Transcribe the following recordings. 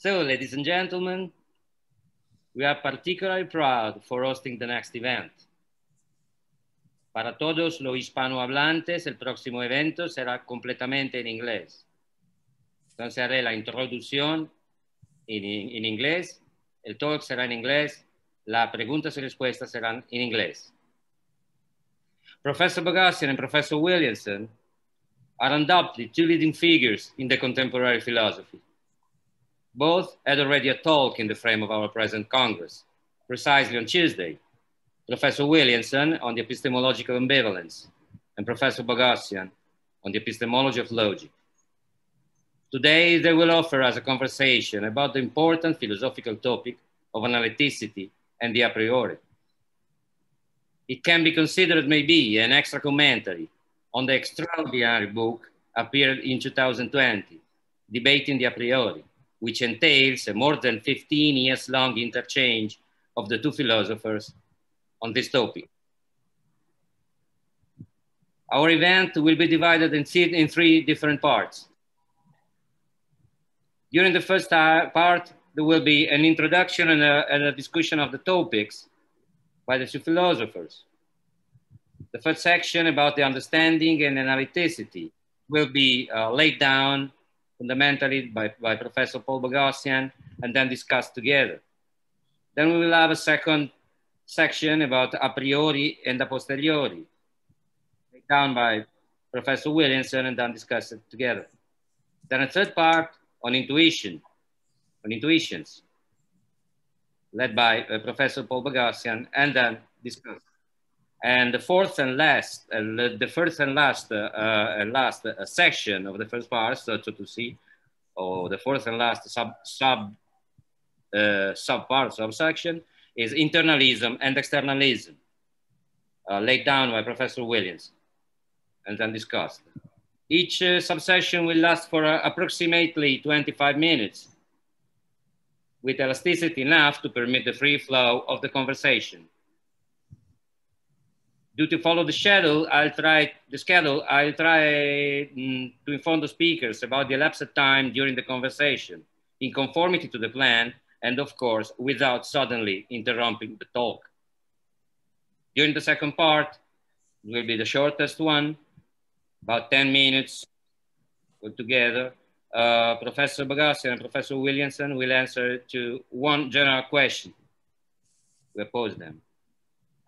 So, ladies and gentlemen, we are particularly proud for hosting the next event. Para todos los hispanohablantes, el próximo evento será completamente en inglés. Entonces haré la introducción en inglés, el talk será en inglés, las preguntas y respuestas serán en inglés. Professor Bogassian and Professor Williamson are undoubtedly two leading figures in the contemporary philosophy. Both had already a talk in the frame of our present Congress, precisely on Tuesday. Professor Williamson on the epistemological ambivalence, and Professor Bogassian on the epistemology of logic. Today, they will offer us a conversation about the important philosophical topic of analyticity and the a priori. It can be considered maybe an extra commentary on the extraordinary book appeared in 2020, Debating the a priori, which entails a more than 15 years long interchange of the two philosophers on this topic. Our event will be divided in three different parts. During the first part, there will be an introduction and a discussion of the topics by the two philosophers. The first section about the understanding and analyticity will be laid down fundamentally by Professor Paul Bogassian and then discussed together. Then we will have a second section about a priori and a posteriori, laid down by Professor Williamson and then discussed it together. Then a third part on intuitions, led by Professor Paul Bogassian and then discussed. And the fourth and last, the first and last section of the first part, so to see, or the fourth and last subsection is internalism and externalism, laid down by Professor Williams and then discussed. Each subsection will last for approximately 25 minutes, with elasticity enough to permit the free flow of the conversation. Due to follow the schedule, I'll try to inform the speakers about the elapsed time during the conversation in conformity to the plan, and of course, without suddenly interrupting the talk. During the second part, it will be the shortest one, about 10 minutes altogether. Professor Bogassian and Professor Williamson will answer to one general question. We pose them.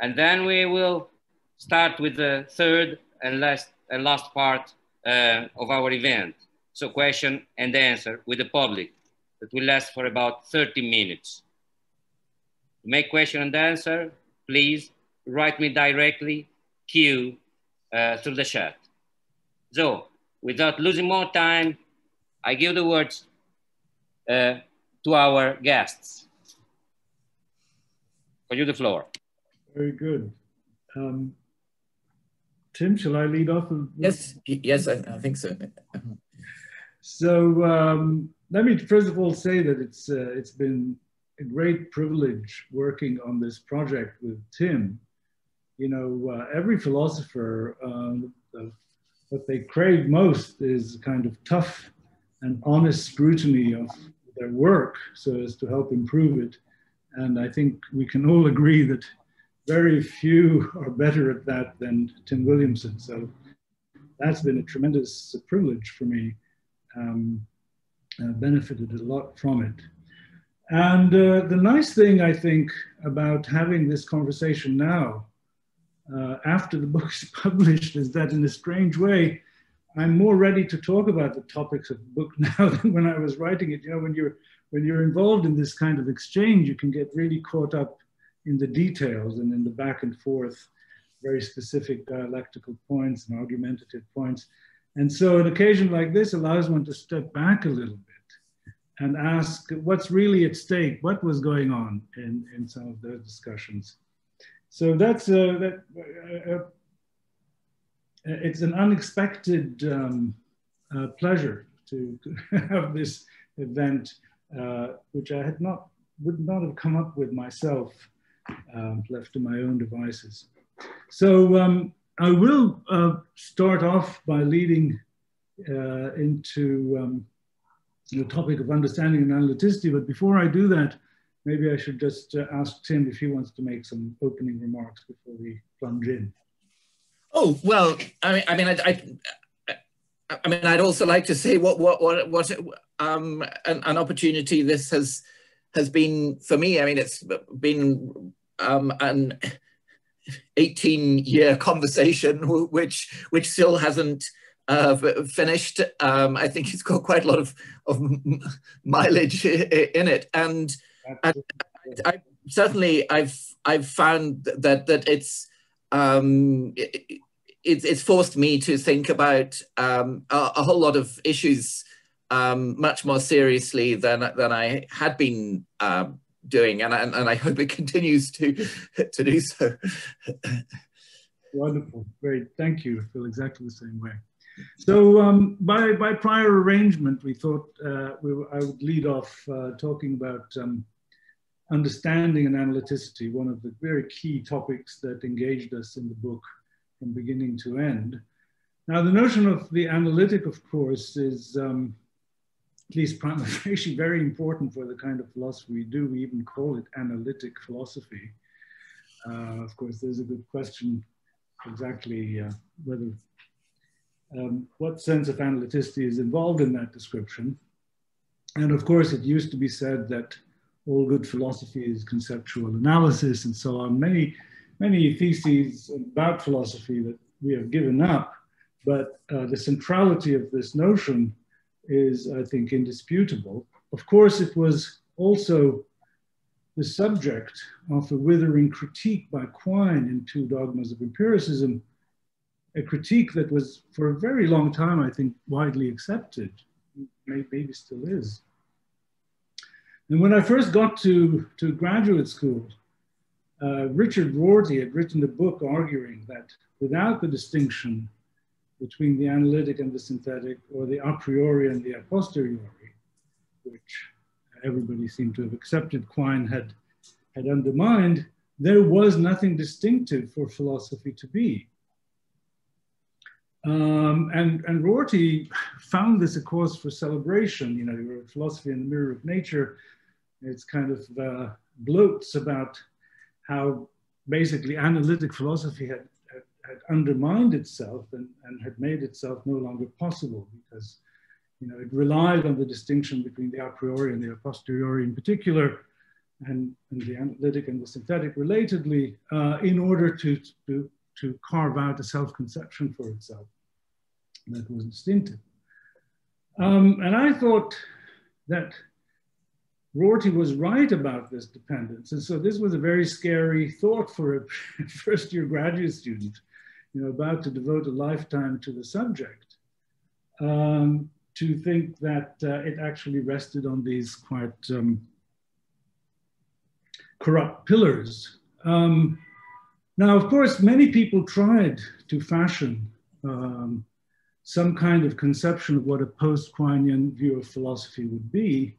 And then we will start with the third and last part of our event. So question and answer with the public that will last for about 30 minutes. To make question and answer, please write me directly, Q, through the chat. So without losing more time, I give the words to our guests. For you, the floor. Very good. Tim, shall I lead off? Yes, I think so. So let me first of all say that it's been a great privilege working on this project with Tim. You know, every philosopher, what they crave most is kind of tough and honest scrutiny of their work so as to help improve it. And I think we can all agree that very few are better at that than Tim Williamson. So that's been a tremendous privilege for me. Benefited a lot from it. And the nice thing, I think, about having this conversation now, after the book is published, is that in a strange way, I'm more ready to talk about the topics of the book now than when I was writing it. You know, when you're involved in this kind of exchange, you can get really caught up in the details and in the back and forth, very specific dialectical points and argumentative points. And so an occasion like this allows one to step back a little bit and ask what's really at stake, what was going on in some of those discussions. So that's it's an unexpected pleasure to have this event, which I would not have come up with myself, left to my own devices. So I will start off by leading into the topic of understanding and analyticity. But before I do that, maybe I should just ask Tim if he wants to make some opening remarks before we plunge in. Oh, well, I mean, I'd also like to say what an opportunity this has been for me. I mean, it's been an 18-year conversation which still hasn't finished. I think it's got quite a lot of mileage in it, and I certainly I've found that it's forced me to think about a whole lot of issues much more seriously than I had been doing, and I hope it continues to do so. Wonderful, great, thank you. I feel exactly the same way. So by prior arrangement, we thought I would lead off talking about understanding and analyticity, one of the very key topics that engaged us in the book from beginning to end. Now, the notion of the analytic, of course, is at least prima facie very important for the kind of philosophy we do. We even call it analytic philosophy. Of course, there's a good question exactly whether what sense of analyticity is involved in that description. And of course, it used to be said that all good philosophy is conceptual analysis and so on. Many theses about philosophy that we have given up, but the centrality of this notion is, I think, indisputable. Of course, it was also the subject of a withering critique by Quine in Two Dogmas of Empiricism, a critique that was for a very long time, I think, widely accepted, maybe still is. And when I first got to graduate school, Richard Rorty had written a book arguing that without the distinction between the analytic and the synthetic, or the a priori and the a posteriori, which everybody seemed to have accepted Quine had undermined, there was nothing distinctive for philosophy to be. And Rorty found this a cause for celebration. You know, he wrote Philosophy in the Mirror of Nature. It's kind of gloats about how basically analytic philosophy had undermined itself and had made itself no longer possible because, you know, it relied on the distinction between the a priori and the a posteriori in particular, and the analytic and the synthetic relatedly, in order to carve out a self-conception for itself that was distinctive. And I thought that Rorty was right about this dependence. And so this was a very scary thought for a first-year graduate student, you know, about to devote a lifetime to the subject, to think that it actually rested on these quite corrupt pillars. Now, of course, many people tried to fashion some kind of conception of what a post-Quinean view of philosophy would be.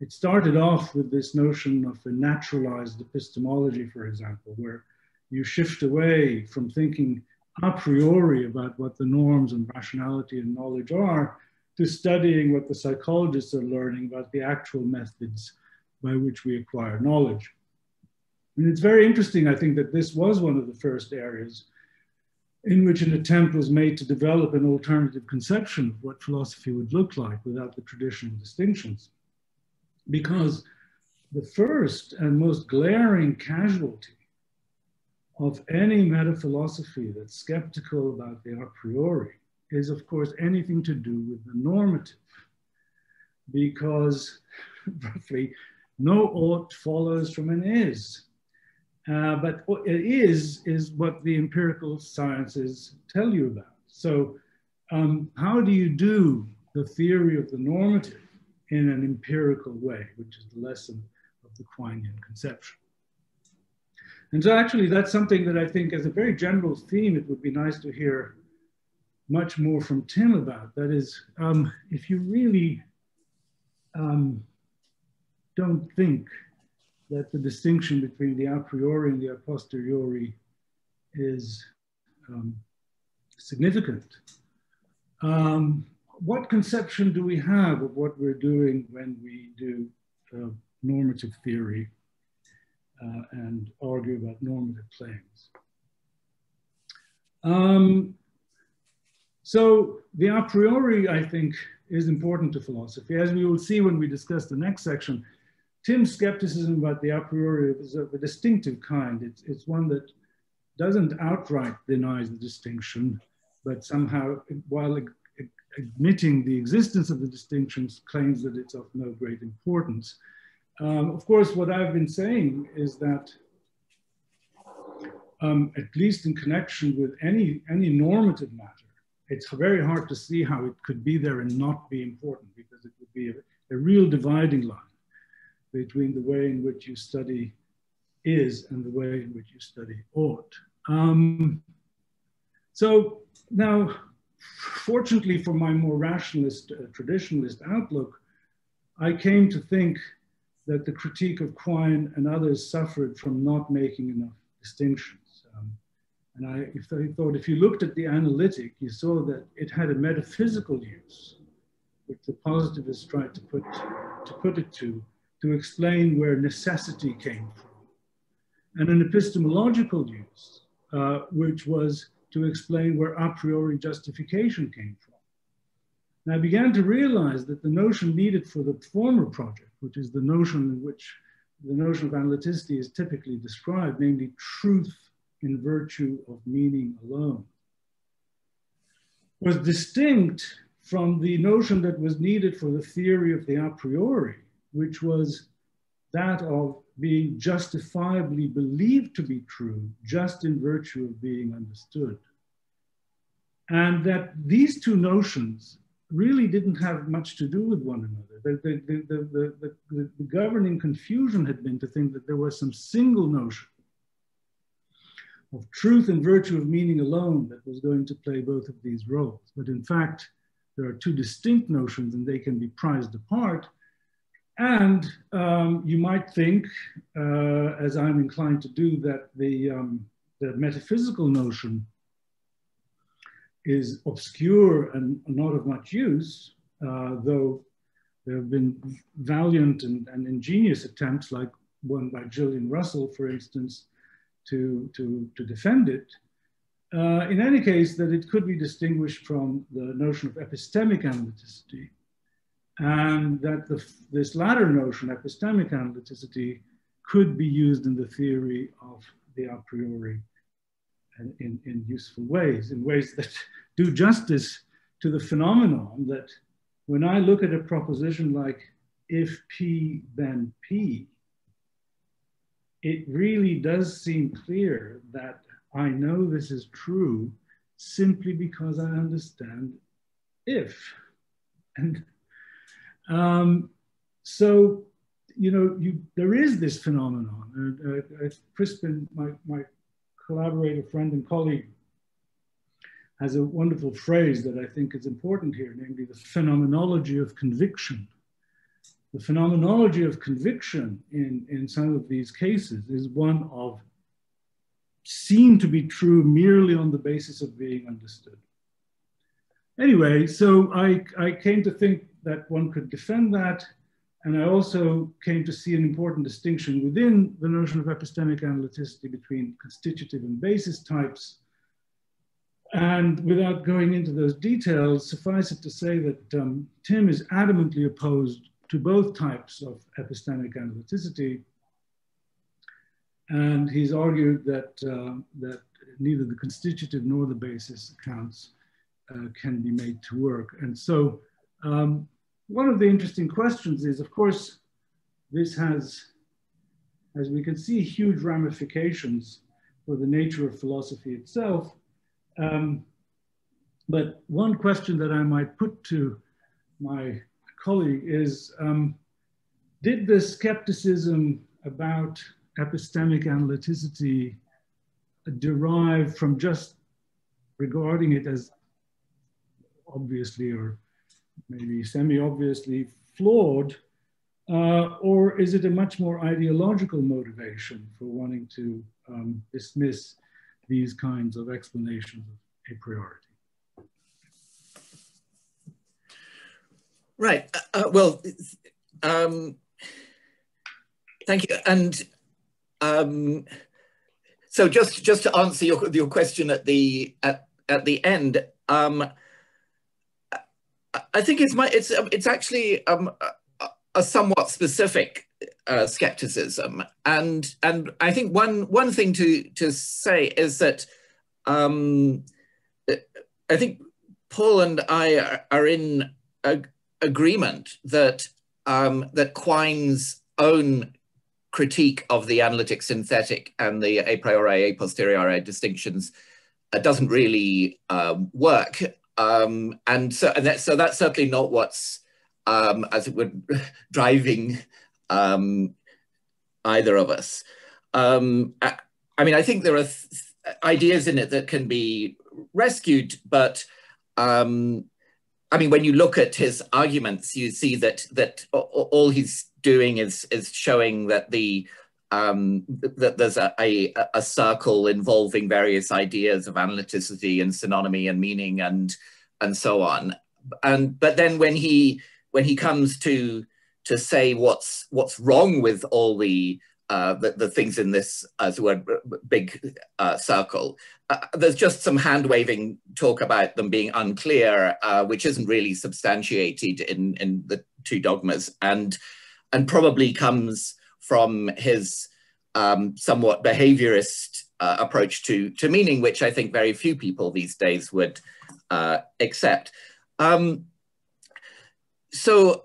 It started off with this notion of a naturalized epistemology, for example, where you shift away from thinking a priori about what the norms and rationality and knowledge are to studying what the psychologists are learning about the actual methods by which we acquire knowledge. And it's very interesting, I think, that this was one of the first areas in which an attempt was made to develop an alternative conception of what philosophy would look like without the traditional distinctions. Because the first and most glaring casualty of any metaphilosophy that's skeptical about the a priori is, of course, anything to do with the normative. Because roughly no ought follows from an is. But what it is what the empirical sciences tell you about. So how do you do the theory of the normative in an empirical way, which is the lesson of the Quinean conception? And so actually that's something that I think as a very general theme, it would be nice to hear much more from Tim about. That is, if you really don't think that the distinction between the a priori and the a posteriori is significant, what conception do we have of what we're doing when we do normative theory and argue about normative claims? So the a priori, I think, is important to philosophy. As we will see when we discuss the next section, Tim's skepticism about the a priori is of a distinctive kind. It's one that doesn't outright deny the distinction, but somehow, while admitting the existence of the distinctions, claims that it's of no great importance. Of course, what I've been saying is that at least in connection with any normative matter, it's very hard to see how it could be there and not be important, because it would be a real dividing line between the way in which you study is and the way in which you study ought. So now, fortunately for my more rationalist, traditionalist outlook, I came to think that the critique of Quine and others suffered from not making enough distinctions. And I thought if you looked at the analytic, you saw that it had a metaphysical use, which the positivists tried to put it to explain where necessity came from, and an epistemological use, which was to explain where a priori justification came from. And I began to realize that the notion needed for the former project, which is the notion in which the notion of analyticity is typically described, namely truth in virtue of meaning alone, was distinct from the notion that was needed for the theory of the a priori, which was that of being justifiably believed to be true just in virtue of being understood. And that these two notions really didn't have much to do with one another. The governing confusion had been to think that there was some single notion of truth in virtue of meaning alone that was going to play both of these roles. But in fact, there are two distinct notions and they can be prized apart. And you might think, as I'm inclined to do, that the metaphysical notion is obscure and not of much use, though there have been valiant and ingenious attempts, like one by Gillian Russell, for instance, to defend it. In any case, that it could be distinguished from the notion of epistemic analyticity, and that this latter notion, epistemic analyticity, could be used in the theory of the a priori in useful ways, in ways that do justice to the phenomenon that when I look at a proposition like if P, then P, it really does seem clear that I know this is true simply because I understand if. And so, you know, there is this phenomenon. Crispin, my collaborator, friend, and colleague, has a wonderful phrase that I think is important here, namely the phenomenology of conviction. The phenomenology of conviction in some of these cases is one of seen to be true merely on the basis of being understood. Anyway, so I came to think that one could defend that, and I also came to see an important distinction within the notion of epistemic analyticity between constitutive and basis types. And without going into those details, suffice it to say that Tim is adamantly opposed to both types of epistemic analyticity. And he's argued that, that neither the constitutive nor the basis accounts can be made to work. And so one of the interesting questions is, of course, this has, as we can see, huge ramifications for the nature of philosophy itself. But one question that I might put to my colleague is, did the skepticism about epistemic analyticity derive from just regarding it as obviously or maybe semi-obviously flawed, or is it a much more ideological motivation for wanting to dismiss these kinds of explanations of a priority? Right. Well, thank you. And so just to answer your question at the end, I think it's actually a somewhat specific skepticism, and I think one thing to say is that I think Paul and I are in agreement that that Quine's own critique of the analytic synthetic and the a priori a posteriori distinctions doesn't really work, and so that's certainly not what's as it were driving either of us. I mean, I think there are ideas in it that can be rescued, but I mean, when you look at his arguments, you see that all he's doing is showing that that there's a circle involving various ideas of analyticity and synonymy and meaning and so on. But then when he comes to say what's wrong with all the things in this, as it were, big circle, there's just some hand-waving talk about them being unclear, which isn't really substantiated in the two dogmas, and probably comes from his somewhat behaviorist approach to meaning, which I think very few people these days would accept. So,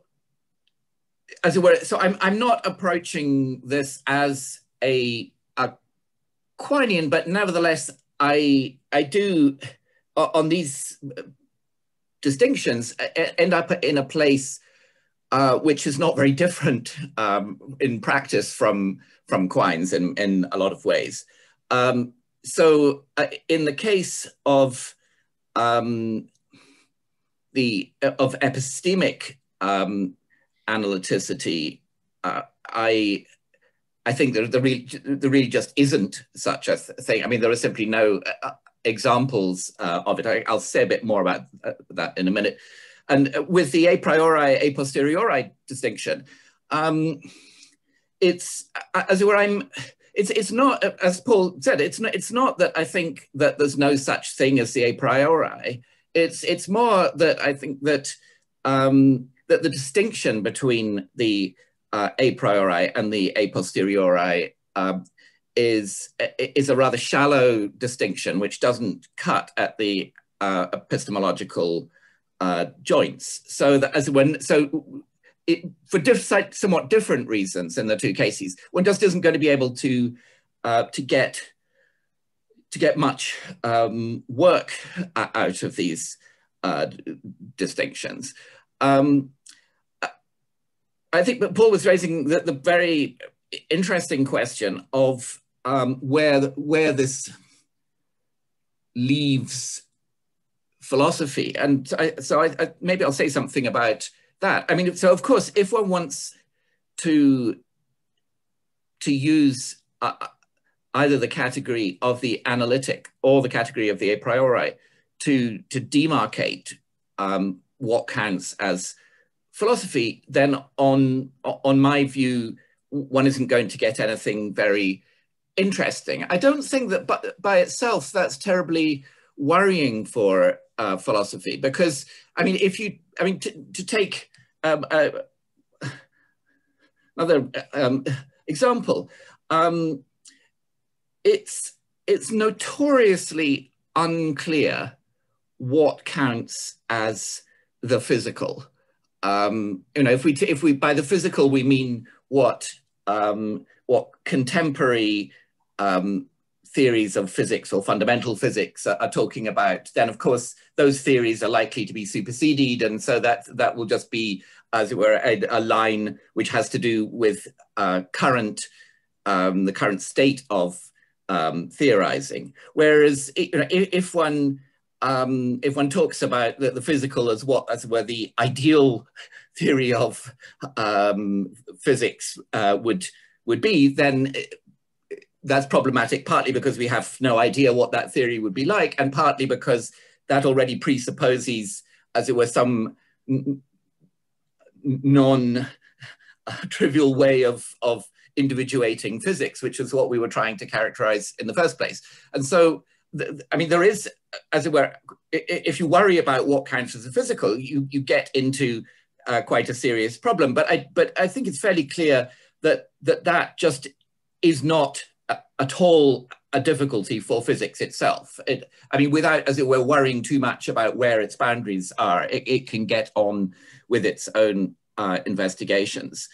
as it were, so I'm not approaching this as a Quinean, but nevertheless, I do, on these distinctions, end up in a place which is not very different in practice from Quine's in a lot of ways. So in the case of epistemic analyticity, I think there really just isn't such a thing. I mean, there are simply no examples of it. I'll say a bit more about that in a minute. And with the a priori, a posteriori distinction, it's, as it were, it's not, as Paul said, it's not that I think that there's no such thing as the a priori. It's more that I think that that the distinction between the a priori and the a posteriori is a rather shallow distinction, which doesn't cut at the epistemological joints. So that for somewhat different reasons in the two cases, one just isn't going to be able to get much work out of these distinctions. I think that Paul was raising the very interesting question of where this leaves philosophy, and so maybe I'll say something about that. I mean, so of course, if one wants to use either the category of the analytic or the category of the a priori to demarcate what counts as philosophy, then on my view, one isn't going to get anything very interesting. I don't think that by itself that's terribly worrying for philosophy, because I mean, to take another example, it's notoriously unclear what counts as the physical. If we by the physical we mean what contemporary theories of physics or fundamental physics are talking about, then of course those theories are likely to be superseded, and so that will just be, as it were, a line which has to do with the current state of theorizing. Whereas if one talks about the physical as where the ideal theory of physics would be, then that's problematic, partly because we have no idea what that theory would be like, and partly because that already presupposes, as it were, some non-trivial way of individuating physics, which is what we were trying to characterize in the first place. And so, I mean, there is, as it were, if you worry about what counts as a physical, you get into quite a serious problem. But I think it's fairly clear that that just is not at all a difficulty for physics itself. I mean, without, as it were, worrying too much about where its boundaries are, it can get on with its own investigations.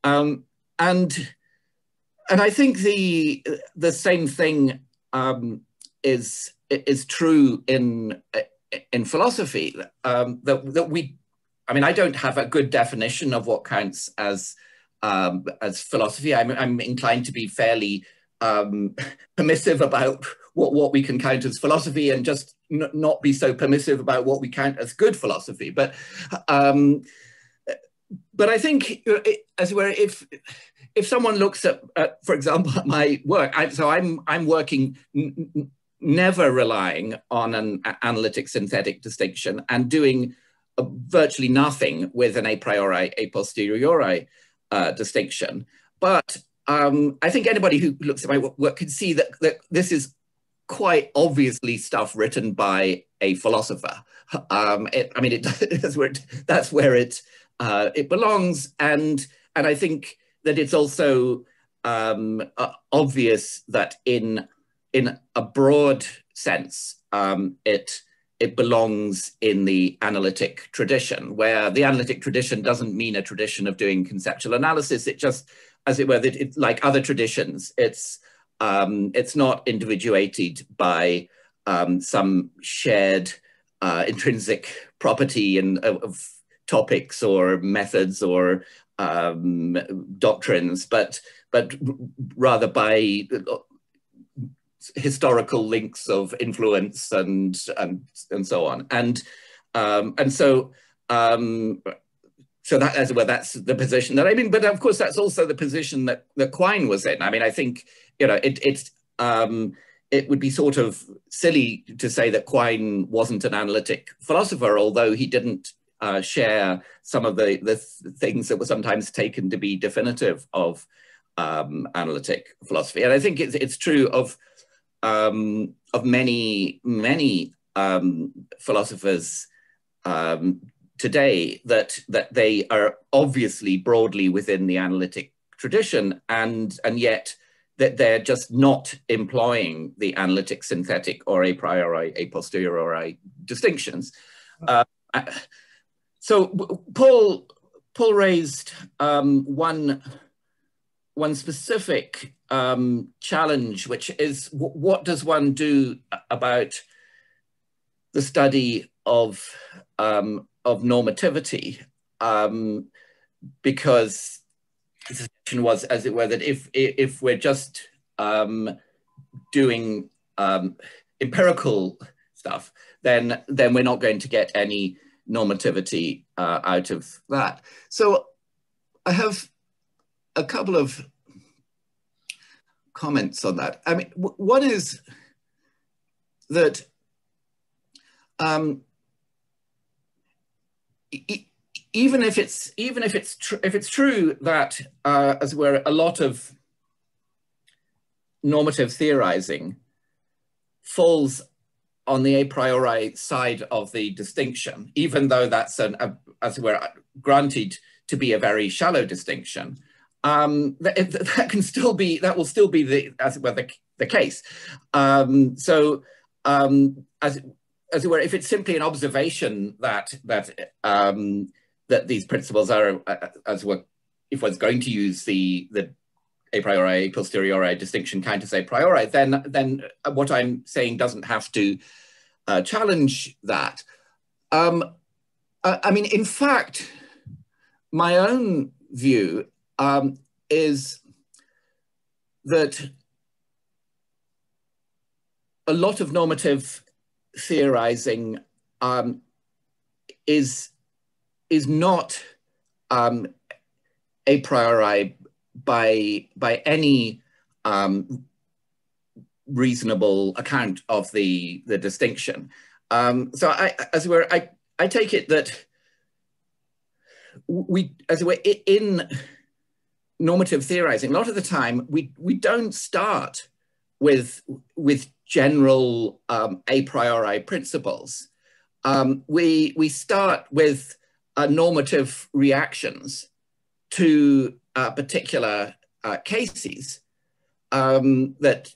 And I think the same thing is true in philosophy. That we, I mean, I don't have a good definition of what counts as philosophy. I'm inclined to be fairly permissive about what we can count as philosophy, and just not be so permissive about what we count as good philosophy. But I think, as it were, if someone looks at for example, at my work, I'm working never relying on an analytic synthetic distinction, and doing virtually nothing with an a priori a posteriori distinction. But I think anybody who looks at my work can see that this is quite obviously stuff written by a philosopher. I mean, that's where it belongs, and I think that it's also obvious that in a broad sense, it belongs in the analytic tradition, where the analytic tradition doesn't mean a tradition of doing conceptual analysis. It just, as it were, that like other traditions, it's not individuated by some shared intrinsic property of topics or methods or doctrines, but rather by historical links of influence and so on, and so that, as well, that's the position that I'm in. But of course, that's also the position that Quine was in. I mean, I think, you know, it would be sort of silly to say that Quine wasn't an analytic philosopher, although he didn't share some of the things that were sometimes taken to be definitive of analytic philosophy. And I think it's true of many philosophers today, that they are obviously broadly within the analytic tradition, and yet that they're just not employing the analytic synthetic or a priori a posteriori distinctions. So Paul raised one specific challenge, which is what does one do about the study of normativity? Because the suggestion was, as it were, that if we're just doing empirical stuff, then we're not going to get any normativity out of that. So I have a couple of comments on that. I mean, one is that even if it's true that as it were, a lot of normative theorizing falls on the a priori side of the distinction, even though that's as it were, granted to be a very shallow distinction, that will still be the, as it were, the case. So as it were, if it's simply an observation that these principles are, as it were, if one's going to use the a priori, a posteriori distinction counters a priori, then what I'm saying doesn't have to challenge that. I mean, in fact, my own view is that a lot of normative theorizing is not a priori by any reasonable account of the distinction. So I take it that as it were, in normative theorizing, a lot of the time we don't start with general a priori principles. We start with normative reactions to particular cases, that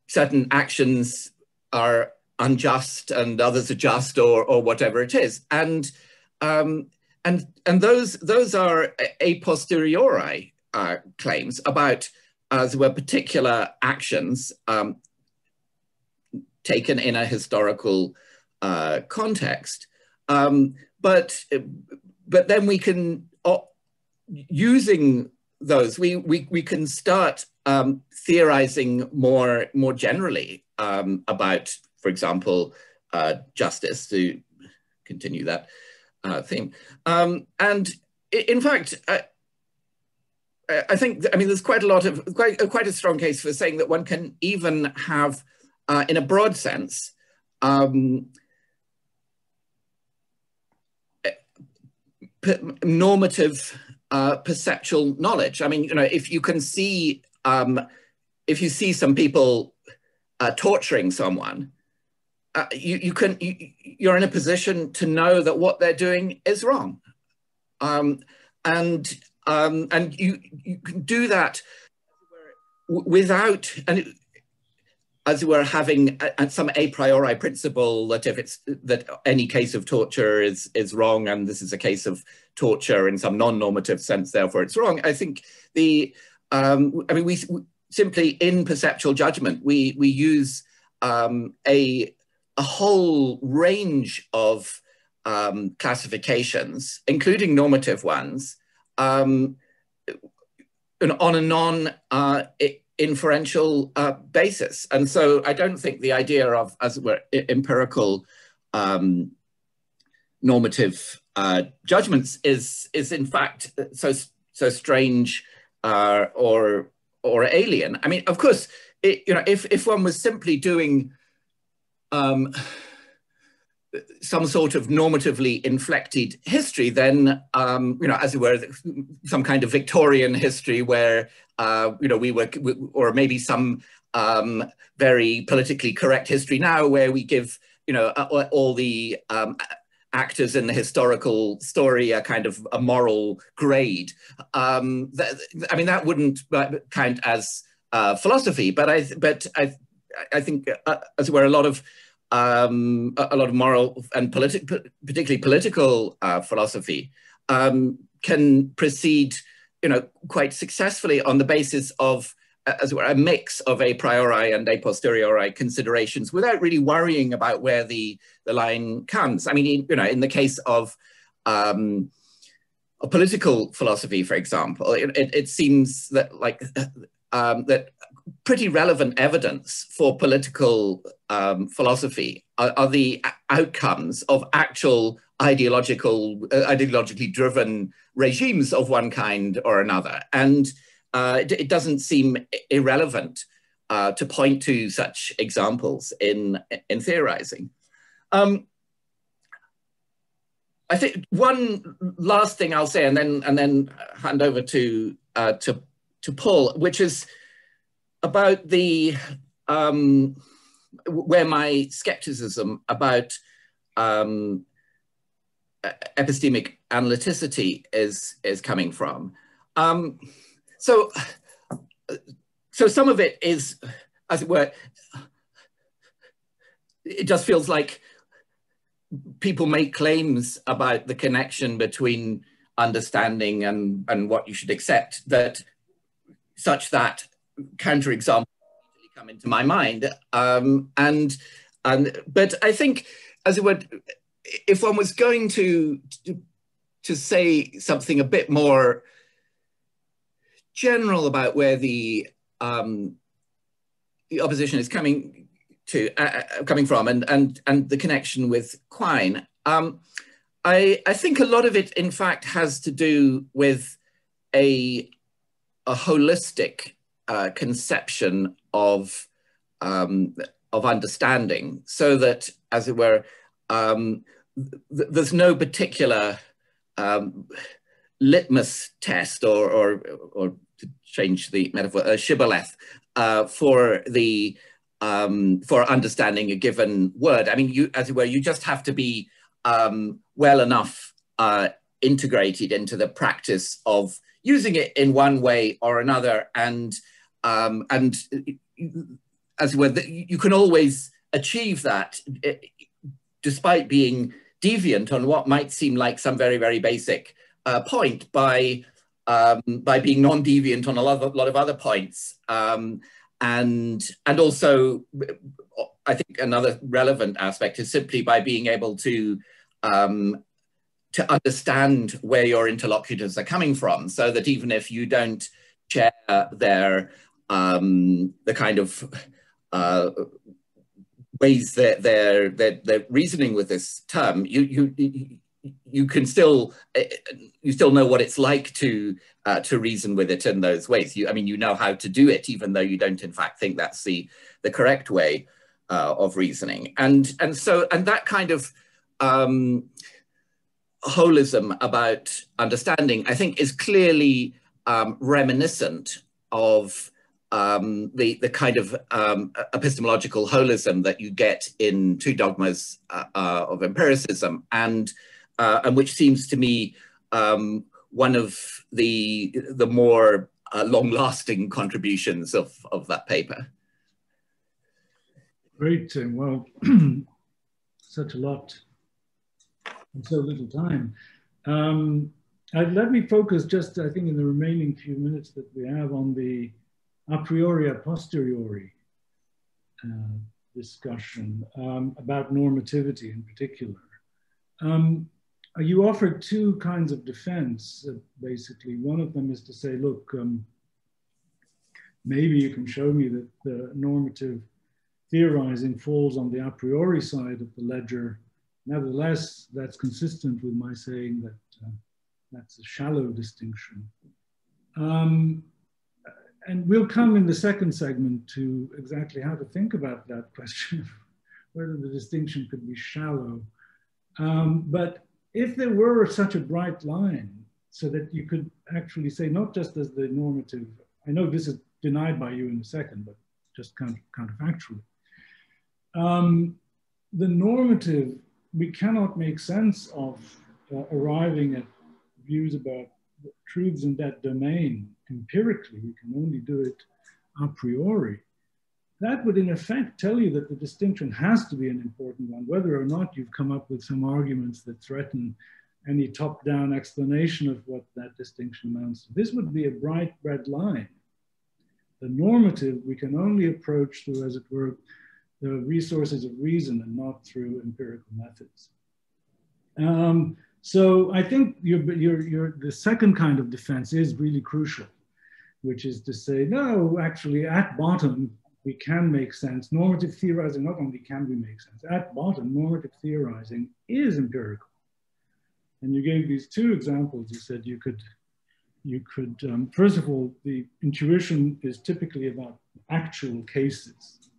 certain actions are unjust and others are just, or whatever it is, and those are a posteriori claims about, as were particular actions taken in a historical context. But then we can, using those, we can start theorizing more generally about, for example, justice, to continue that theme. And in fact, I think, I mean, there's quite a strong case for saying that one can even have, in a broad sense, normative perceptual knowledge. I mean, you know, if you can see, if you see some people torturing someone, you're in a position to know that what they're doing is wrong, and you can do that without, and as it were, having some a priori principle that if it's that any case of torture is wrong, and this is a case of torture in some non-normative sense, therefore it's wrong. I think the I mean, we simply, in perceptual judgment, we use a whole range of classifications, including normative ones, on a non-inferential basis. And so I don't think the idea of, as it were, empirical normative judgments is in fact so strange or alien. I mean, of course, you know, if one was simply doing some sort of normatively inflected history, then, you know, as it were, some kind of Victorian history where, you know, we were, or maybe some very politically correct history now where we give, you know, all the actors in the historical story a kind of a moral grade. I mean, that wouldn't count as philosophy, but I think, as it were, a lot of moral and particularly political philosophy can proceed, you know, quite successfully on the basis of, as it were, a mix of a priori and a posteriori considerations without really worrying about where the line comes. I mean, you know, in the case of a political philosophy, for example, it seems that that pretty relevant evidence for political philosophy are the outcomes of actual ideologically driven regimes of one kind or another. And it doesn't seem irrelevant to point to such examples in theorizing. I think one last thing I'll say, and then hand over to Paul, which is about the where my skepticism about epistemic analyticity is coming from. So some of it is, as it were, it just feels like people make claims about the connection between understanding and what you should accept, that such that counterexamples come into my mind. But I think, as it were, if one was going to say something a bit more general about where the opposition is coming from and the connection with Quine, I think a lot of it, in fact, has to do with a holistic conception of understanding, so that, as it were, there's no particular litmus test, or to change the metaphor, a shibboleth for the for understanding a given word. I mean, you, as it were, you just have to be well enough integrated into the practice of using it in one way or another, and as it were, you can always achieve that despite being deviant on what might seem like some very, very basic point by being non-deviant on a lot of other points. And also, I think another relevant aspect is simply by being able to understand where your interlocutors are coming from, so that even if you don't share their the kind of ways that they're reasoning with this term, you can still know what it's like to reason with it in those ways. I mean, you know how to do it, even though you don't in fact think that's the correct way of reasoning. And that kind of holism about understanding, I think, is clearly reminiscent of the kind of epistemological holism that you get in Two Dogmas of Empiricism, and which seems to me one of the more long-lasting contributions of that paper. Great, Tim. Well, such a lot in so little time. Let me focus just, I think, in the remaining few minutes that we have on the a priori, a posteriori discussion about normativity in particular. You offered two kinds of defense, basically. One of them is to say, look, maybe you can show me that the normative theorizing falls on the a priori side of the ledger. Nevertheless, that's consistent with my saying that that's a shallow distinction. And we'll come in the second segment to exactly how to think about that question of whether the distinction could be shallow. But if there were such a bright line, so that you could actually say, not just as the normative, I know this is denied by you in a second, but just counterfactually. The normative, we cannot make sense of arriving at views about truths in that domain empirically. We can only do it a priori. That would in effect tell you that the distinction has to be an important one, whether or not you've come up with some arguments that threaten any top-down explanation of what that distinction amounts to. This would be a bright red line. The normative we can only approach through, as it were, the resources of reason and not through empirical methods. So I think the second kind of defense is really crucial, which is to say, no, actually at bottom, we can make sense. Normative theorizing, not only can we make sense, at bottom, normative theorizing is empirical. And you gave these two examples. You said you could, first of all, the intuition is typically about actual cases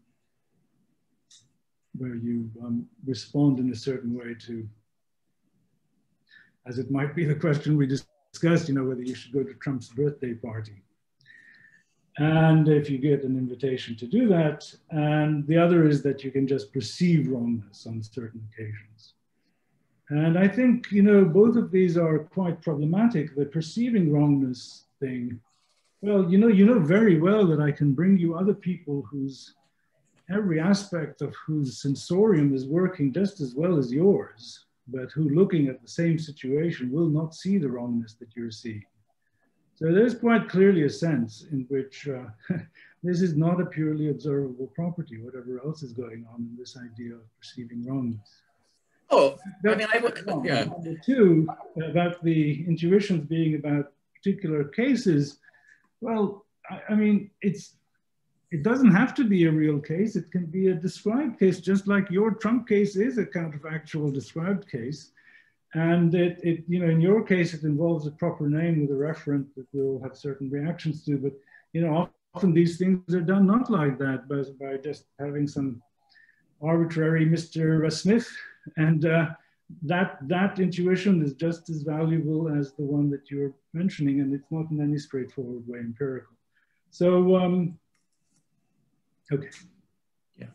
where you respond in a certain way to, as it might be the question we discussed, you know, whether you should go to Trump's birthday party. And if you get an invitation to do that, and the other is that you can just perceive wrongness on certain occasions. And I think, you know, both of these are quite problematic. The perceiving wrongness thing, well, you know very well that I can bring you other people whose every aspect of whose sensorium is working just as well as yours, but who looking at the same situation will not see the wrongness that you're seeing. So there's quite clearly a sense in which this is not a purely observable property, whatever else is going on in this idea of perceiving wrongness. Oh, I mean, yeah. Number two, about the intuitions being about particular cases, well, I mean, it doesn't have to be a real case. It can be a described case, just like your Trump case is a counterfactual described case. And you know, in your case, it involves a proper name with a referent that we'll have certain reactions to. But you know, often these things are done not like that, but by just having some arbitrary Mr. Smith, and that intuition is just as valuable as the one that you're mentioning, and it's not in any straightforward way empirical. So, okay. Yeah.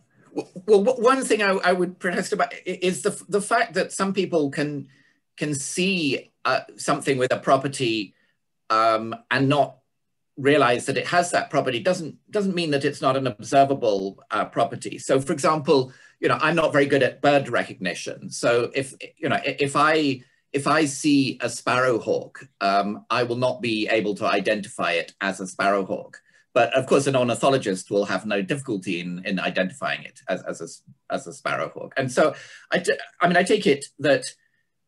Well, one thing I would protest about is the fact that some people can see something with a property and not realize that it has that property doesn't mean that it's not an observable property. So, for example, I'm not very good at bird recognition. So if I see a sparrowhawk, I will not be able to identify it as a sparrowhawk. But of course, an ornithologist will have no difficulty in identifying it as a sparrowhawk. And so, I take it that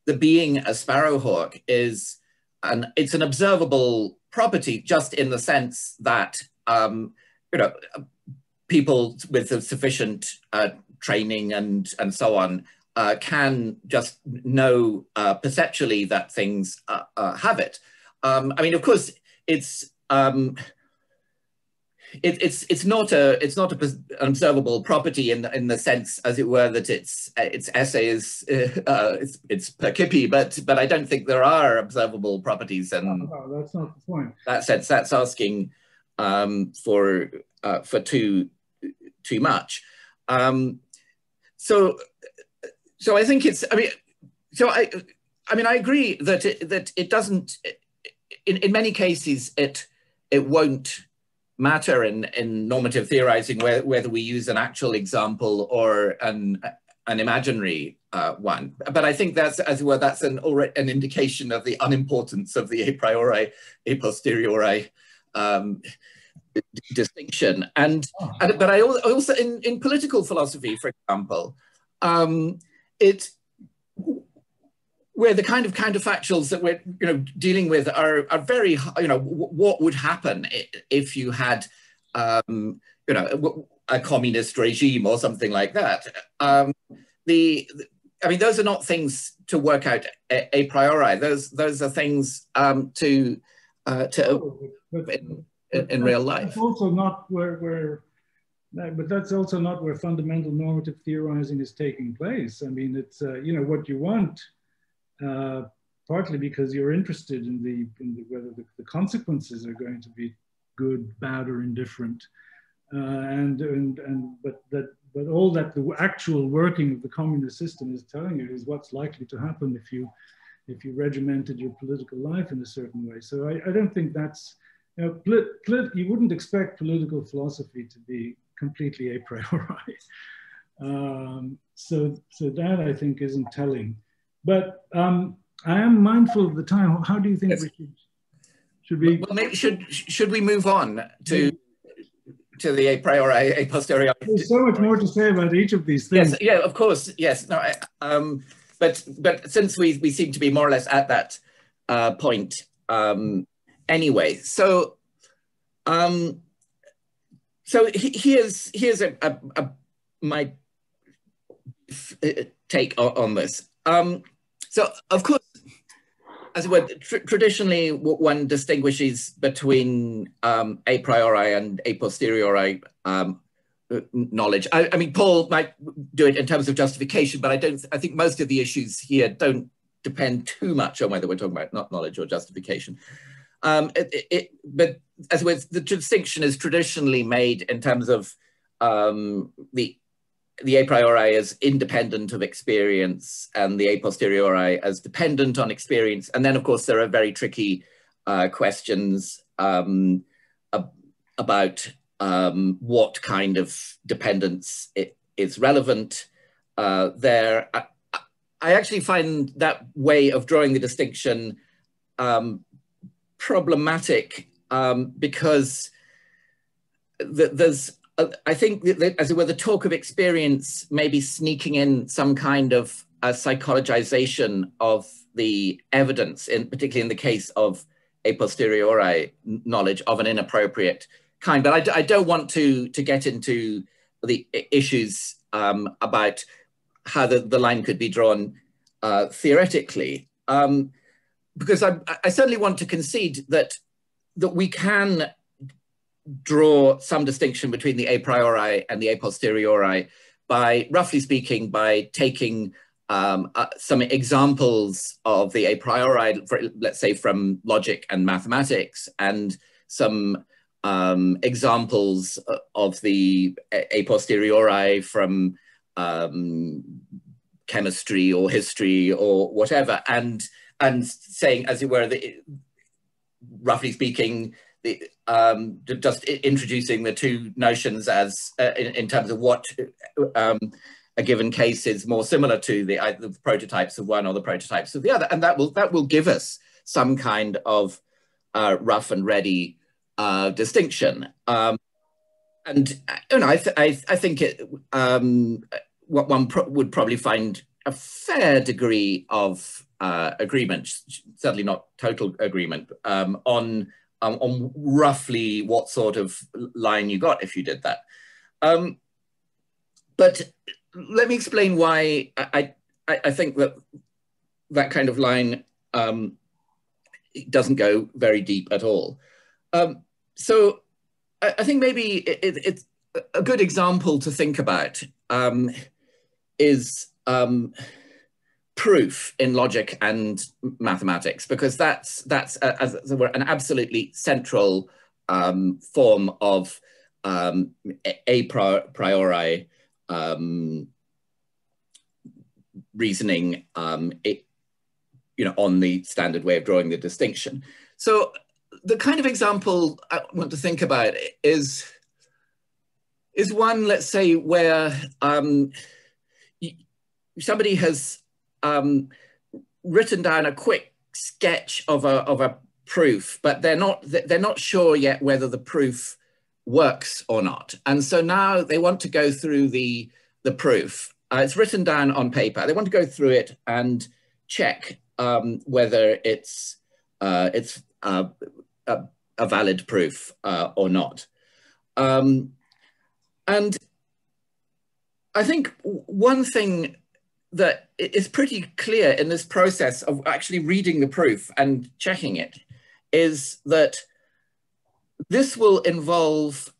the being a sparrowhawk it's an observable property, just in the sense that people with sufficient training and so on can just know perceptually that things have it. Of course, it's not an observable property in the sense, as it were, that its essay is it's percipi, but I don't think there are observable properties, and no, that's not the point. That sense, that's asking for too much. So I think it's. I agree that it doesn't. In many cases, it won't matter in normative theorizing whether we use an actual example or an imaginary one. But I think that's, as it were, that's an indication of the unimportance of the a priori, a posteriori distinction. But I also in political philosophy, for example, where the kind of counterfactuals that we're dealing with are very, what would happen if you had a communist regime or something like that. Those are not things to work out a priori. Those are things in real life. That's also not but that's also not where fundamental normative theorizing is taking place. It's what you want. Partly because you're interested in whether the consequences are going to be good, bad, or indifferent, but all that the actual working of the communist system is telling you is what's likely to happen if you regimented your political life in a certain way. So I don't think that's you wouldn't expect political philosophy to be completely a priori. So that I think isn't telling. But I am mindful of the time. How do you think we should we? Well, maybe should we move on to the a priori, a posteriori? There's so much more to say about each of these things. Yes, yeah, of course, yes. No, but since we seem to be more or less at that point anyway. So here's my take on this. So, of course, as it were, traditionally, one distinguishes between a priori and a posteriori knowledge. Paul might do it in terms of justification, but I think most of the issues here don't depend too much on whether we're talking about not knowledge or justification. But as it were, the distinction is traditionally made in terms of the a priori as independent of experience and the a posteriori as dependent on experience. And then, of course, there are very tricky questions about what kind of dependence is relevant there. I actually find that way of drawing the distinction problematic because there's I think that, as it were, the talk of experience may be sneaking in some kind of a psychologization of the evidence, particularly in the case of a posteriori knowledge of an inappropriate kind. But I don't want to get into the issues about how the line could be drawn theoretically, because I certainly want to concede that we can draw some distinction between the a priori and the a posteriori by, roughly speaking, by taking some examples of the a priori, let's say from logic and mathematics, and some examples of the a posteriori from chemistry or history or whatever, and saying, as it were, roughly speaking, just introducing the two notions as in terms of what a given case is more similar to the prototypes of one or the prototypes of the other, and that will give us some kind of rough and ready distinction. And you know, I think what one would probably find a fair degree of agreement, certainly not total agreement, on roughly what sort of line you got if you did that. But let me explain why I think that kind of line doesn't go very deep at all. So I think maybe it's a good example to think about is proof in logic and mathematics, because that's as it were, an absolutely central form of a priori reasoning, you know, on the standard way of drawing the distinction. So the kind of example I want to think about is one, let's say, where somebody has written down a quick sketch of a proof, but they're not sure yet whether the proof works or not. And so now they want to go through the proof. It's written down on paper. They want to go through it and check whether it's a valid proof or not. And I think one thing that is pretty clear in this process of actually reading the proof and checking it is that this will involve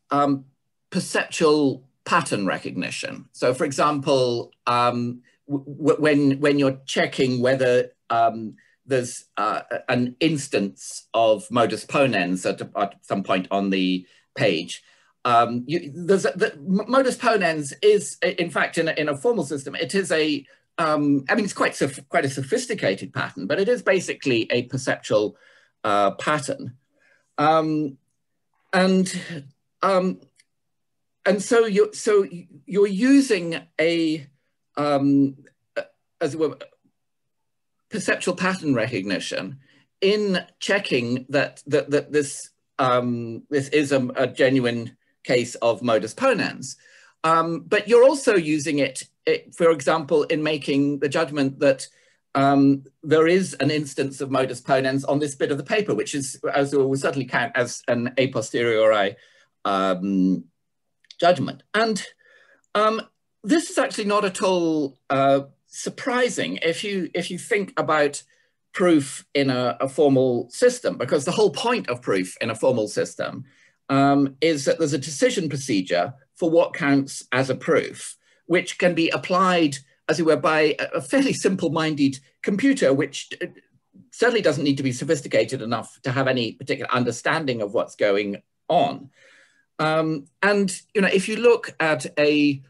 perceptual pattern recognition. So for example, when you're checking whether there's an instance of modus ponens at some point on the page, modus ponens is, in fact, in a formal system, it is a, I mean, it's quite a sophisticated pattern, but it is basically a perceptual pattern. And so you're using a, as it were, perceptual pattern recognition in checking that this is a genuine case of modus ponens. But you're also using it, for example, in making the judgment that there is an instance of modus ponens on this bit of the paper, which is, as will certainly count as an a posteriori judgment. And this is actually not at all surprising if you think about proof in a formal system, because the whole point of proof in a formal system is that there's a decision procedure for what counts as a proof, which can be applied, as it were, by a fairly simple-minded computer, which certainly doesn't need to be sophisticated enough to have any particular understanding of what's going on. And you know, if you look at a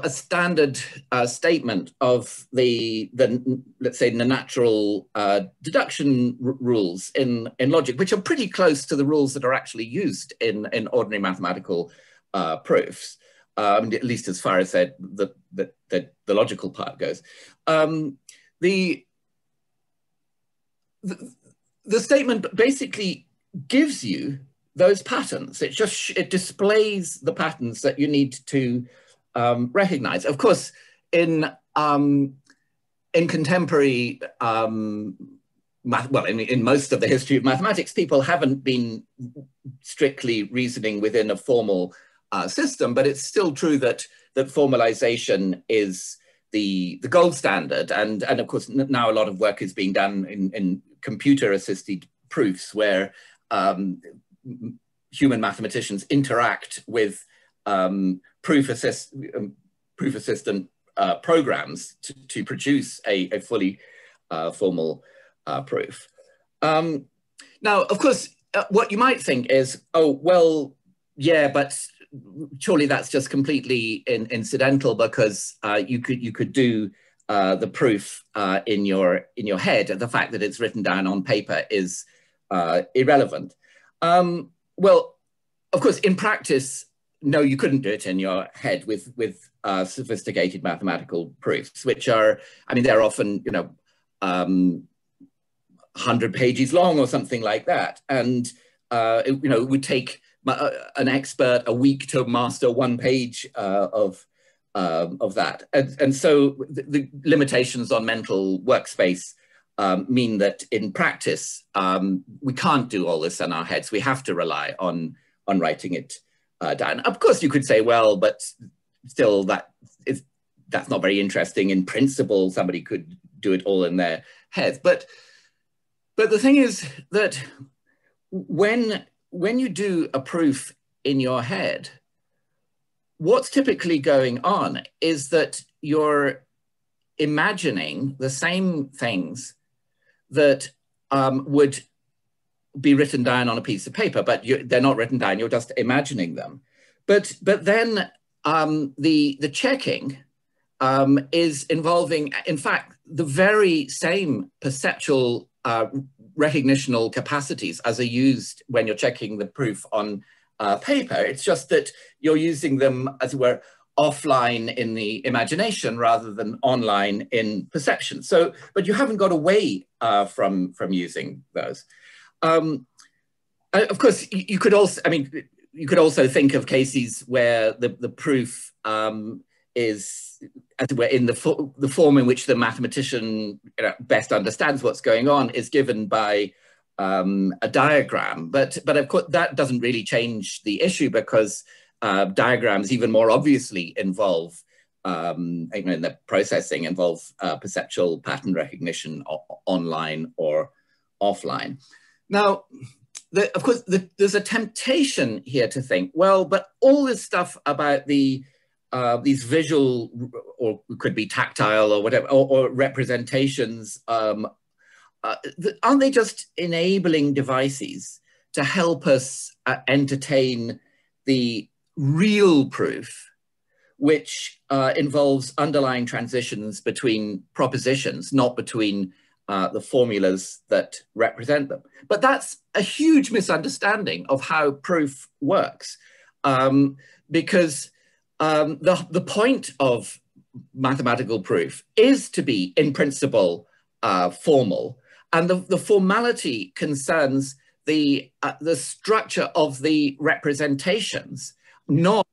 standard statement of the let's say the natural deduction rules in logic, which are pretty close to the rules that are actually used in ordinary mathematical proofs, at least as far as the logical part goes. The statement basically gives you those patterns. It displays the patterns that you need to recognize. Of course, in contemporary, in most of the history of mathematics, people haven't been strictly reasoning within a formal system, but it's still true that formalization is the gold standard. And of course, now a lot of work is being done in computer-assisted proofs where human mathematicians interact with proof assistant programs to produce a fully formal proof. Now, of course, what you might think is, oh, well, yeah, but surely that's just completely incidental, because you could do the proof in your head. The fact that it's written down on paper is irrelevant. Well, of course, in practice, no, you couldn't do it in your head with sophisticated mathematical proofs, which are, I mean, they're often, 100 pages long or something like that. And, it would take an expert a week to master one page of that. And so the limitations on mental workspace mean that in practice, we can't do all this in our heads. We have to rely on writing it down. Of course, you could say, well, but still that's not very interesting. In principle, somebody could do it all in their heads. But the thing is that when you do a proof in your head, what's typically going on is that you're imagining the same things that would be written down on a piece of paper, but they're not written down, you're just imagining them. But then the checking is involving, in fact, the very same perceptual recognitional capacities as are used when you're checking the proof on paper. It's just that you're using them, as it were, offline in the imagination rather than online in perception. So, but you haven't got away from using those. Of course, you could also, I mean, you could also think of cases where the proof is, as it were, in the form in which the mathematician best understands what's going on is given by a diagram. But of course, that doesn't really change the issue, because diagrams even more obviously involve, in the processing, involve perceptual pattern recognition online or offline. Now, of course, there's a temptation here to think, well, but all this stuff about these visual, or could be tactile or whatever, or representations, aren't they just enabling devices to help us entertain the real proof, which involves underlying transitions between propositions, not between the formulas that represent them? But that's a huge misunderstanding of how proof works, because the point of mathematical proof is to be, in principle, formal, and the formality concerns the structure of the representations, not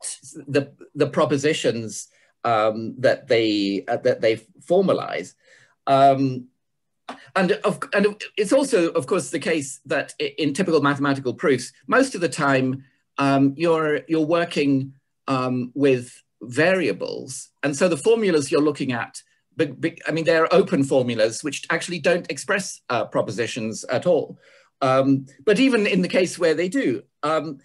the propositions that they formalize. And it's also, of course, the case that in typical mathematical proofs, most of the time you're working with variables, and so the formulas you're looking at, I mean, they're open formulas which actually don't express propositions at all. But even in the case where they do, for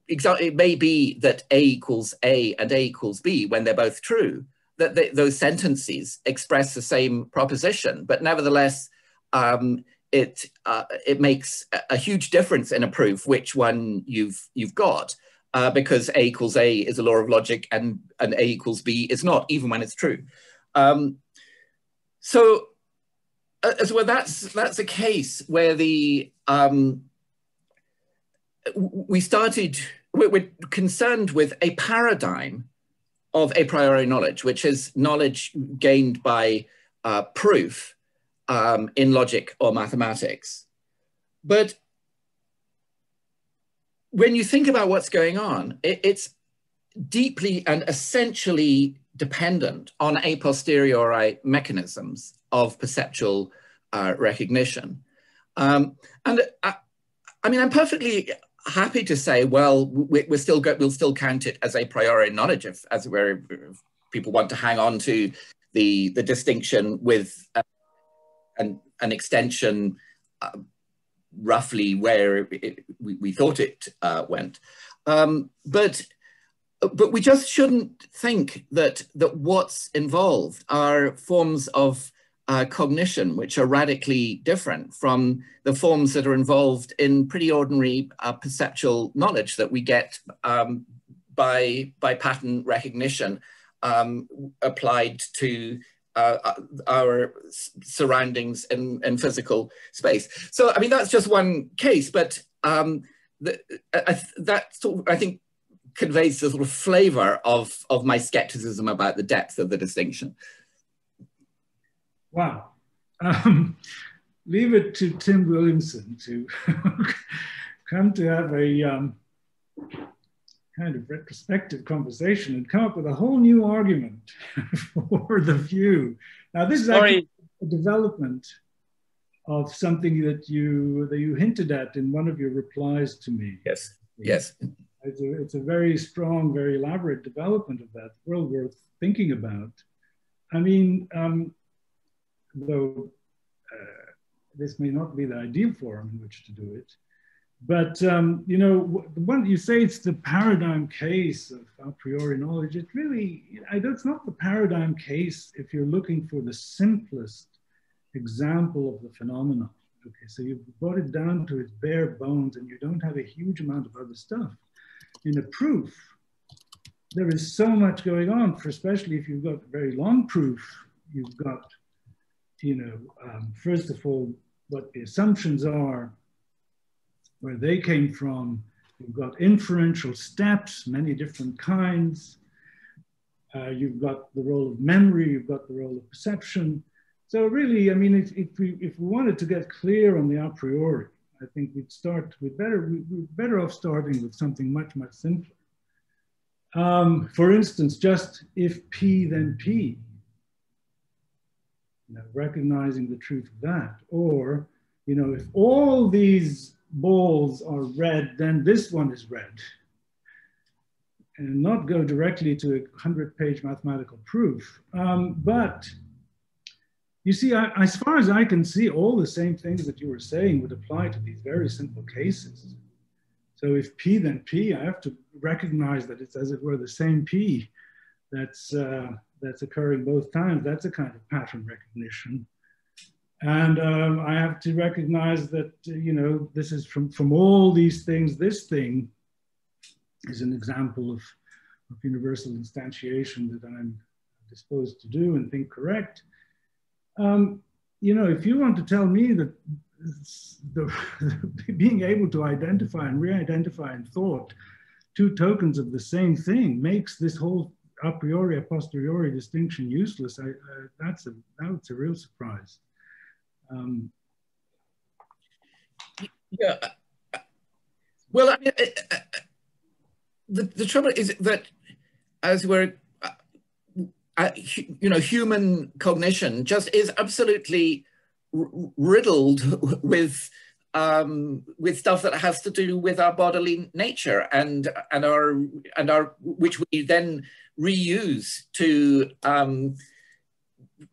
example, it may be that A equals A and A equals B when they're both true, that those sentences express the same proposition, but nevertheless, it makes a huge difference in a proof which one you've got, because A equals A is a law of logic and A equals B is not, even when it's true. So as well, that's a case where we're concerned with a paradigm of a priori knowledge, which is knowledge gained by proof in logic or mathematics. But when you think about what's going on, it's deeply and essentially dependent on a posteriori mechanisms of perceptual recognition. And I mean, I'm perfectly happy to say, well, we'll still count it as a priori knowledge, if people want to hang on to the distinction with an extension roughly where we thought it went. But but we just shouldn't think that what's involved are forms of cognition which are radically different from the forms that are involved in pretty ordinary perceptual knowledge that we get by pattern recognition applied to our surroundings in physical space. So, I mean, that's just one case, but that I think conveys the sort of flavor of my skepticism about the depth of the distinction. Wow. Leave it to Tim Williamson to come to have a kind of retrospective conversation and come up with a whole new argument for the view. Now, this is actually a development of something that you hinted at in one of your replies to me. Yes, yes. It's a very strong, very elaborate development of that, well worth thinking about. I mean, though this may not be the ideal forum in which to do it, but you know, when you say it's the paradigm case of a priori knowledge, it really, it's not the paradigm case if you're looking for the simplest example of the phenomenon. Okay, so you've brought it down to its bare bones and you don't have a huge amount of other stuff. In a proof, there is so much going on, especially if you've got a very long proof. You've got, you know, first of all, what the assumptions are, where they came from. You've got inferential steps, many different kinds. You've got the role of memory, you've got the role of perception. So really, I mean, if we wanted to get clear on the a priori, I think we're better off starting with something much, much simpler. For instance, just if P, then P. You know, recognizing the truth of that. Or, you know, if all these balls are red, then this one is red. And not go directly to a 100-page mathematical proof. But you see, as far as I can see, all the same things that you were saying would apply to these very simple cases. So if P, then P, I have to recognize that it's as it were the same P that's occurring both times. That's a kind of pattern recognition. And I have to recognize that, you know, this is from all these things, this thing is an example of universal instantiation that I'm disposed to do and think correct. You know, if you want to tell me that being able to identify and re-identify in thought two tokens of the same thing makes this whole a priori, a posteriori distinction useless, that's a real surprise. Yeah. Well, I mean, the trouble is that as we're, you know, human cognition just is absolutely riddled with stuff that has to do with our bodily nature and our which we then reuse to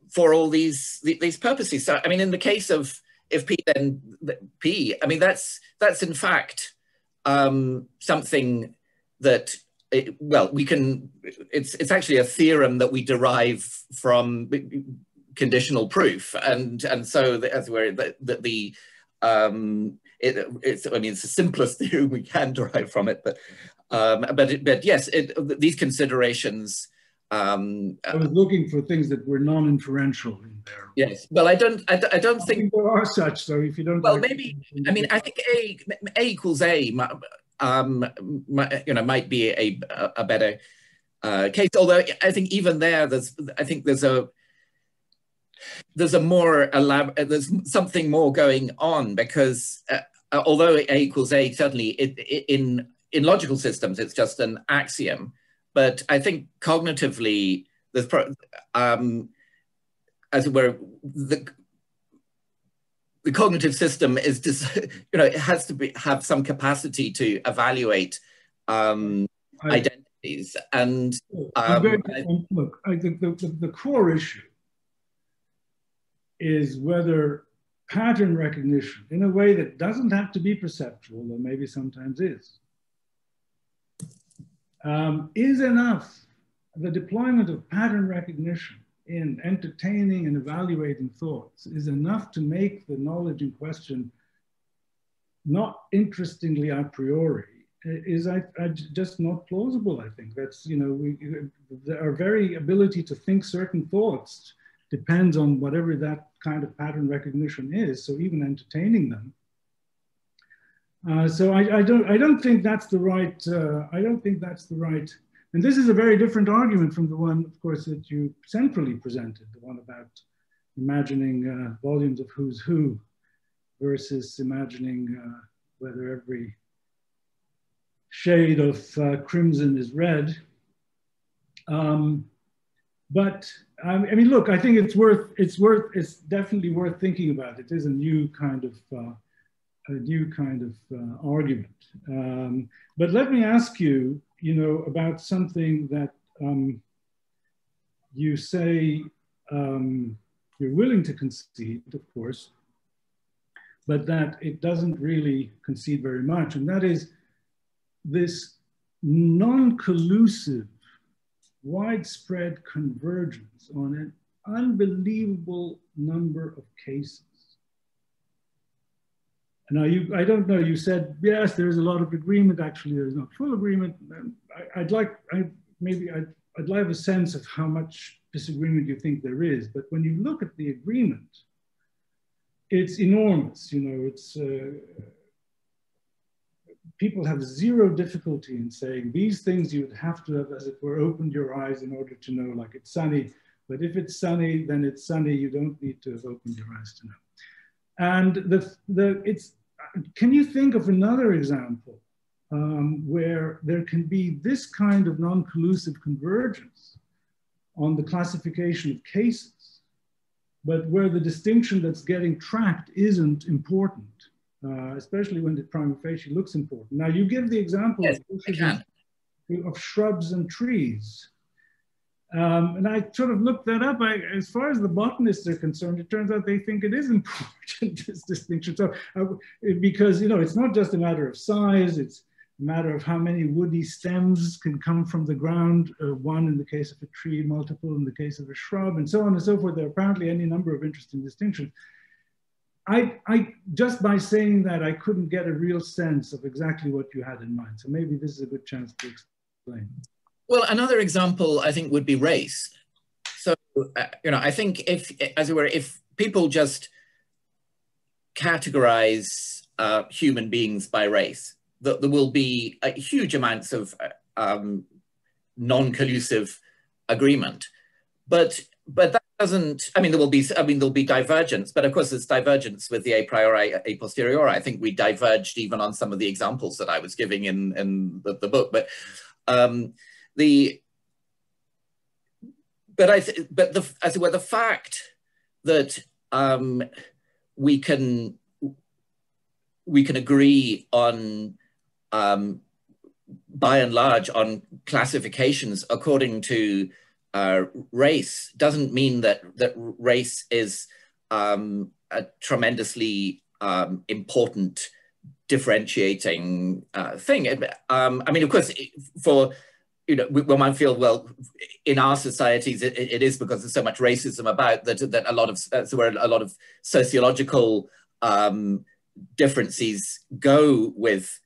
for all these purposes. So I mean, in the case of if P then P, I mean that's in fact something that well we can. It's actually a theorem that we derive from conditional proof, and so as we're it's I mean it's the simplest theorem we can derive from it, but yes, these considerations. I was looking for things that were non-inferential in there. Yes, well, I don't think there are such. So if you don't, well, maybe I mean I think A equals A, you know, might be a better case. Although I think even there, there's more elaborate, there's something more going on because although A equals A, certainly in logical systems, it's just an axiom. But I think cognitively, there's as it were, the cognitive system is you know, it has to have some capacity to evaluate identities. And look, I think the core issue is whether pattern recognition, in a way that doesn't have to be perceptual, or maybe sometimes is, is enough. The deployment of pattern recognition in entertaining and evaluating thoughts is enough to make the knowledge in question not interestingly a priori, is just not plausible, I think. That's, you know, our very ability to think certain thoughts depends on whatever that kind of pattern recognition is, so even entertaining them. So I don't think that's the right, and this is a very different argument from the one, of course, that you centrally presented, the one about imagining volumes of who's who versus imagining whether every shade of crimson is red. But I mean, look, I think it's definitely worth thinking about. It is a new kind of argument. But let me ask you, you know, about something that you say you're willing to concede, of course, but that it doesn't really concede very much, and that is this non-collusive, widespread convergence on an unbelievable number of cases. Now, I don't know, you said, yes, there's a lot of agreement. Actually, there's not full agreement. I'd like a sense of how much disagreement you think there is. But when you look at the agreement, it's enormous. You know, it's, people have zero difficulty in saying these things you'd have to have, as it were, opened your eyes in order to know, like it's sunny. But if it's sunny, then it's sunny. You don't need to have opened your eyes to know. And can you think of another example where there can be this kind of non-collusive convergence on the classification of cases, but where the distinction that's getting tracked isn't important, especially when the prima facie looks important? Now, you give the example of shrubs and trees. And I sort of looked that up. As far as the botanists are concerned, it turns out they think it is important, this distinction. So, because, you know, it's not just a matter of size, it's a matter of how many woody stems can come from the ground, one in the case of a tree, multiple in the case of a shrub, and so on and so forth. There are apparently any number of interesting distinctions. I just by saying that, I couldn't get a real sense of exactly what you had in mind. So maybe this is a good chance to explain. Well, another example, I think, would be race. So, you know, I think if, as it were, if people just categorize human beings by race, there will be huge amounts of non-collusive agreement. But that doesn't, I mean, there'll be divergence, but of course there's divergence with the a priori, a posteriori. I think we diverged even on some of the examples that I was giving in the book. But the fact that we can agree on by and large on classifications according to race doesn't mean that race is a tremendously important differentiating thing. I mean, of course, for one might feel, well, in our societies, it is because there's so much racism about that a lot of sociological differences go with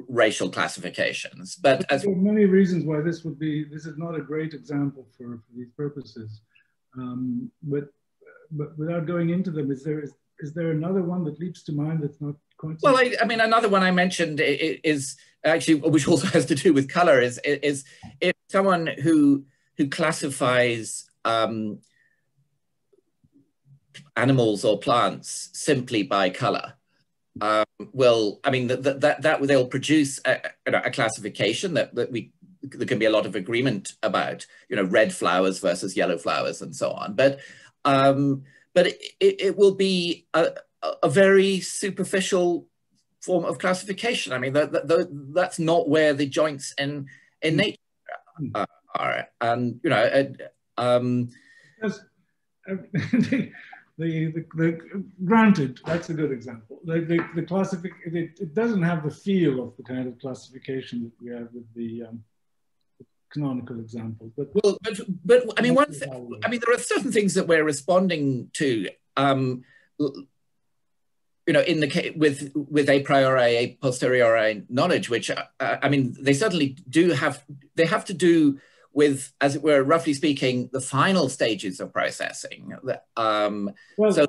racial classifications. But there are many reasons why this is not a great example for these purposes. But without going into them, is there another one that leaps to mind that's not quite? Well, I mean, another one I mentioned is actually, which also has to do with color, is if someone who classifies animals or plants simply by color, well, I mean, that they'll produce a classification that there can be a lot of agreement about, red flowers versus yellow flowers and so on. But it will be a very superficial form of classification. I mean, that's not where the joints in nature are. And granted, that's a good example. The classification, it doesn't have the feel of the kind of classification that we have with the canonical examples. But I mean, there are certain things that we're responding to. You know, in the case with a priori, a posteriori knowledge, which I mean, they certainly do have. They have to do with, as it were, roughly speaking, the final stages of processing. Let me put the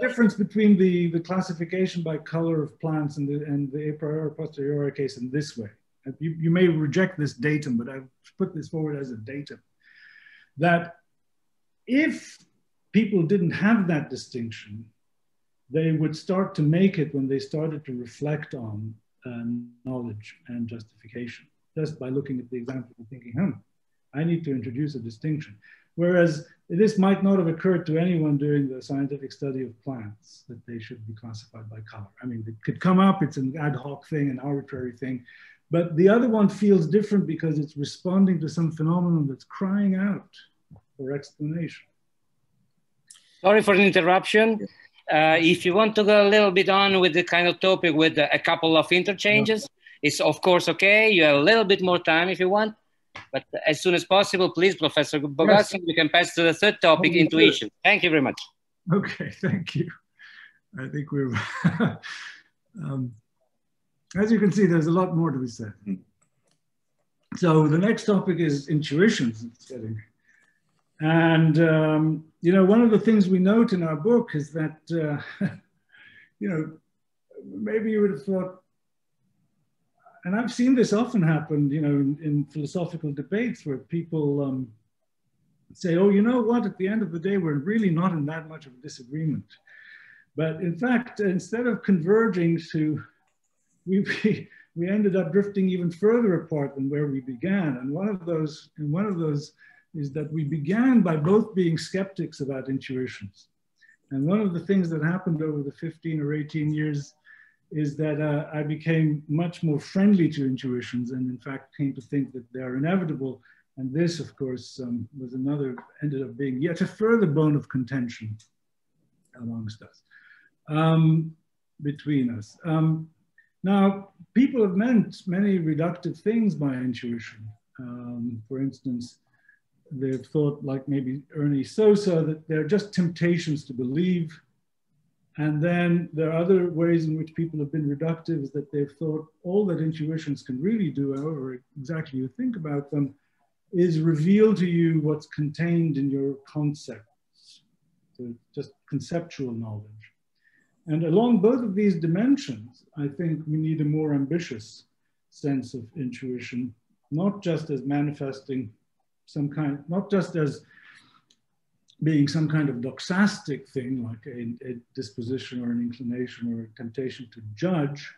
difference between the classification by color of plants and the a priori posteriori case in this way. You may reject this datum, but I've put this forward as a datum. That if people didn't have that distinction, they would start to make it when they started to reflect on knowledge and justification, just by looking at the example and thinking, I need to introduce a distinction. Whereas this might not have occurred to anyone doing the scientific study of plants, that they should be classified by color. I mean, it could come up, it's an ad hoc thing, an arbitrary thing, but the other one feels different because it's responding to some phenomenon that's crying out for explanation. Sorry for the interruption. If you want to go a little bit on with the kind of topic with a couple of interchanges, it's of course okay. You have a little bit more time if you want, but as soon as possible, please, Professor Bogacic, we can pass to the third topic, intuition. Thank you very much. Okay, thank you. I think we're, as you can see, there's a lot more to be said. So the next topic is intuitions. And, you know, one of the things we note in our book is that, you know, maybe you would have thought, and I've seen this often happen, you know, in philosophical debates where people say, oh, you know what, at the end of the day, we're really not in that much of a disagreement. But in fact, instead of converging to, we ended up drifting even further apart than where we began. And one of those is that we began by both being skeptics about intuitions. And one of the things that happened over the 15 or 18 years is that I became much more friendly to intuitions, and in fact came to think that they are inevitable. And this, of course, ended up being yet a further bone of contention amongst us, between us. Now, people have meant many reductive things by intuition. For instance, they've thought, like maybe Ernie Sosa, that they're just temptations to believe. And then there are other ways in which people have been reductive, is that they've thought all that intuitions can really do, however exactly you think about them, is reveal to you what's contained in your concepts, so just conceptual knowledge. And along both of these dimensions, I think we need a more ambitious sense of intuition, not just as manifesting some kind, not just as being some kind of doxastic thing, like a disposition or an inclination or a temptation to judge,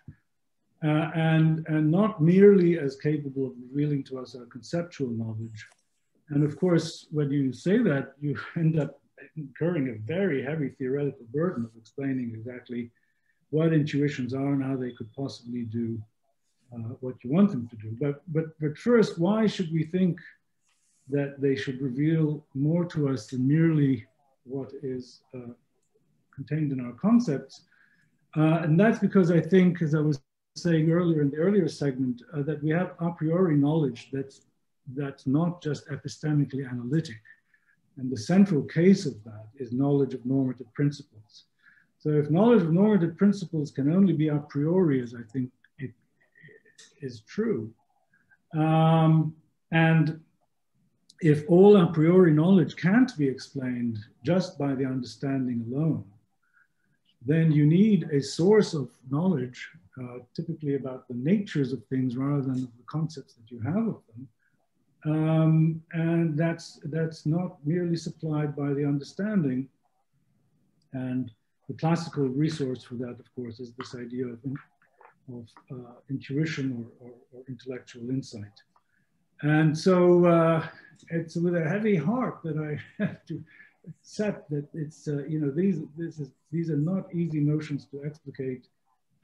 and not merely as capable of revealing to us our conceptual knowledge. And of course, when you say that, you end up incurring a very heavy theoretical burden of explaining exactly what intuitions are and how they could possibly do what you want them to do. But first, why should we think that they should reveal more to us than merely what is contained in our concepts? And that's because I think, as I was saying earlier in the earlier segment, that we have a priori knowledge that's not just epistemically analytic. And the central case of that is knowledge of normative principles. So if knowledge of normative principles can only be a priori, as I think it is true, and if all a priori knowledge can't be explained just by the understanding alone, then you need a source of knowledge, typically about the natures of things rather than the concepts that you have of them. And that's not merely supplied by the understanding. And the classical resource for that, of course, is this idea of intuition or intellectual insight. And so it's with a heavy heart that I have to accept that it's, you know, these are not easy notions to explicate,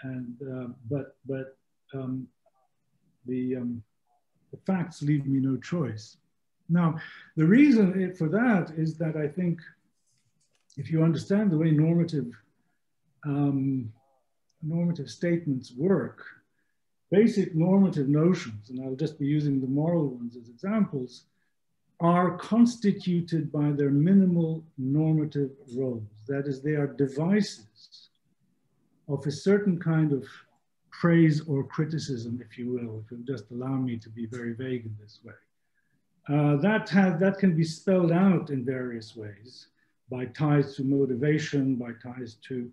and but the facts leave me no choice. Now, the reason for that is that I think if you understand the way normative statements work, basic normative notions, and I'll just be using the moral ones as examples, are constituted by their minimal normative roles. That is, they are devices of a certain kind of praise or criticism, if you will, if you'll just allow me to be very vague in this way. That can be spelled out in various ways, by ties to motivation, by ties to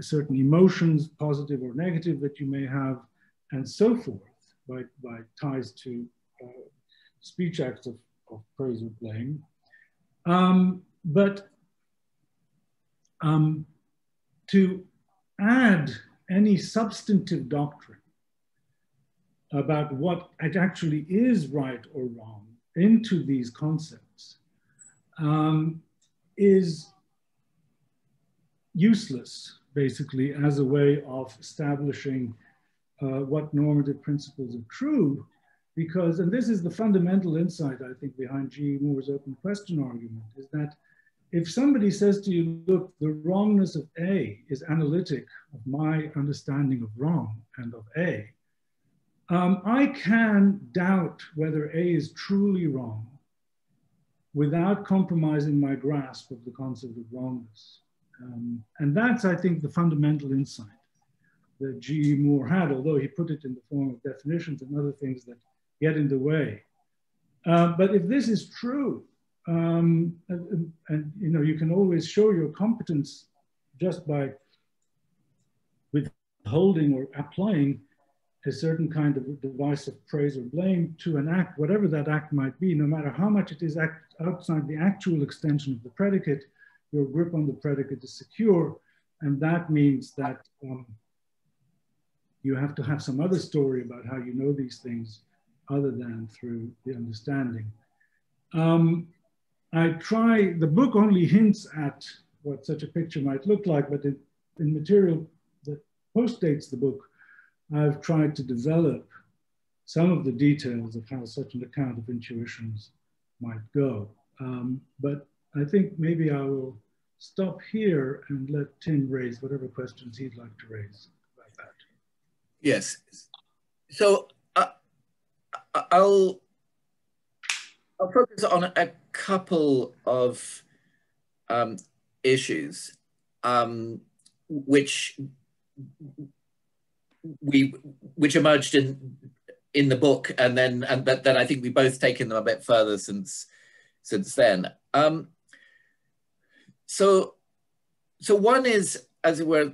certain emotions, positive or negative, that you may have, and so forth, by ties to speech acts of praise or blame. But to add any substantive doctrine about what it actually is right or wrong into these concepts is useless, basically, as a way of establishing what normative principles are true, because, and this is the fundamental insight, I think, behind G.E. Moore's open question argument, is that if somebody says to you, look, the wrongness of A is analytic of my understanding of wrong and of A, I can doubt whether A is truly wrong without compromising my grasp of the concept of wrongness. And that's, I think, the fundamental insight that G.E. Moore had, although he put it in the form of definitions and other things that get in the way. But if this is true, and you know, you can always show your competence just by withholding or applying a certain kind of device of praise or blame to an act, whatever that act might be, no matter how much it is outside the actual extension of the predicate, your grip on the predicate is secure. And that means that you have to have some other story about how you know these things other than through the understanding. The book only hints at what such a picture might look like, but in material that postdates the book, I've tried to develop some of the details of how such an account of intuitions might go. But I think maybe I will stop here and let Tim raise whatever questions he'd like to raise about that. Yes. So I'll focus on a couple of issues which emerged in the book, but then I think we've both taken them a bit further since then. So one is, as it were,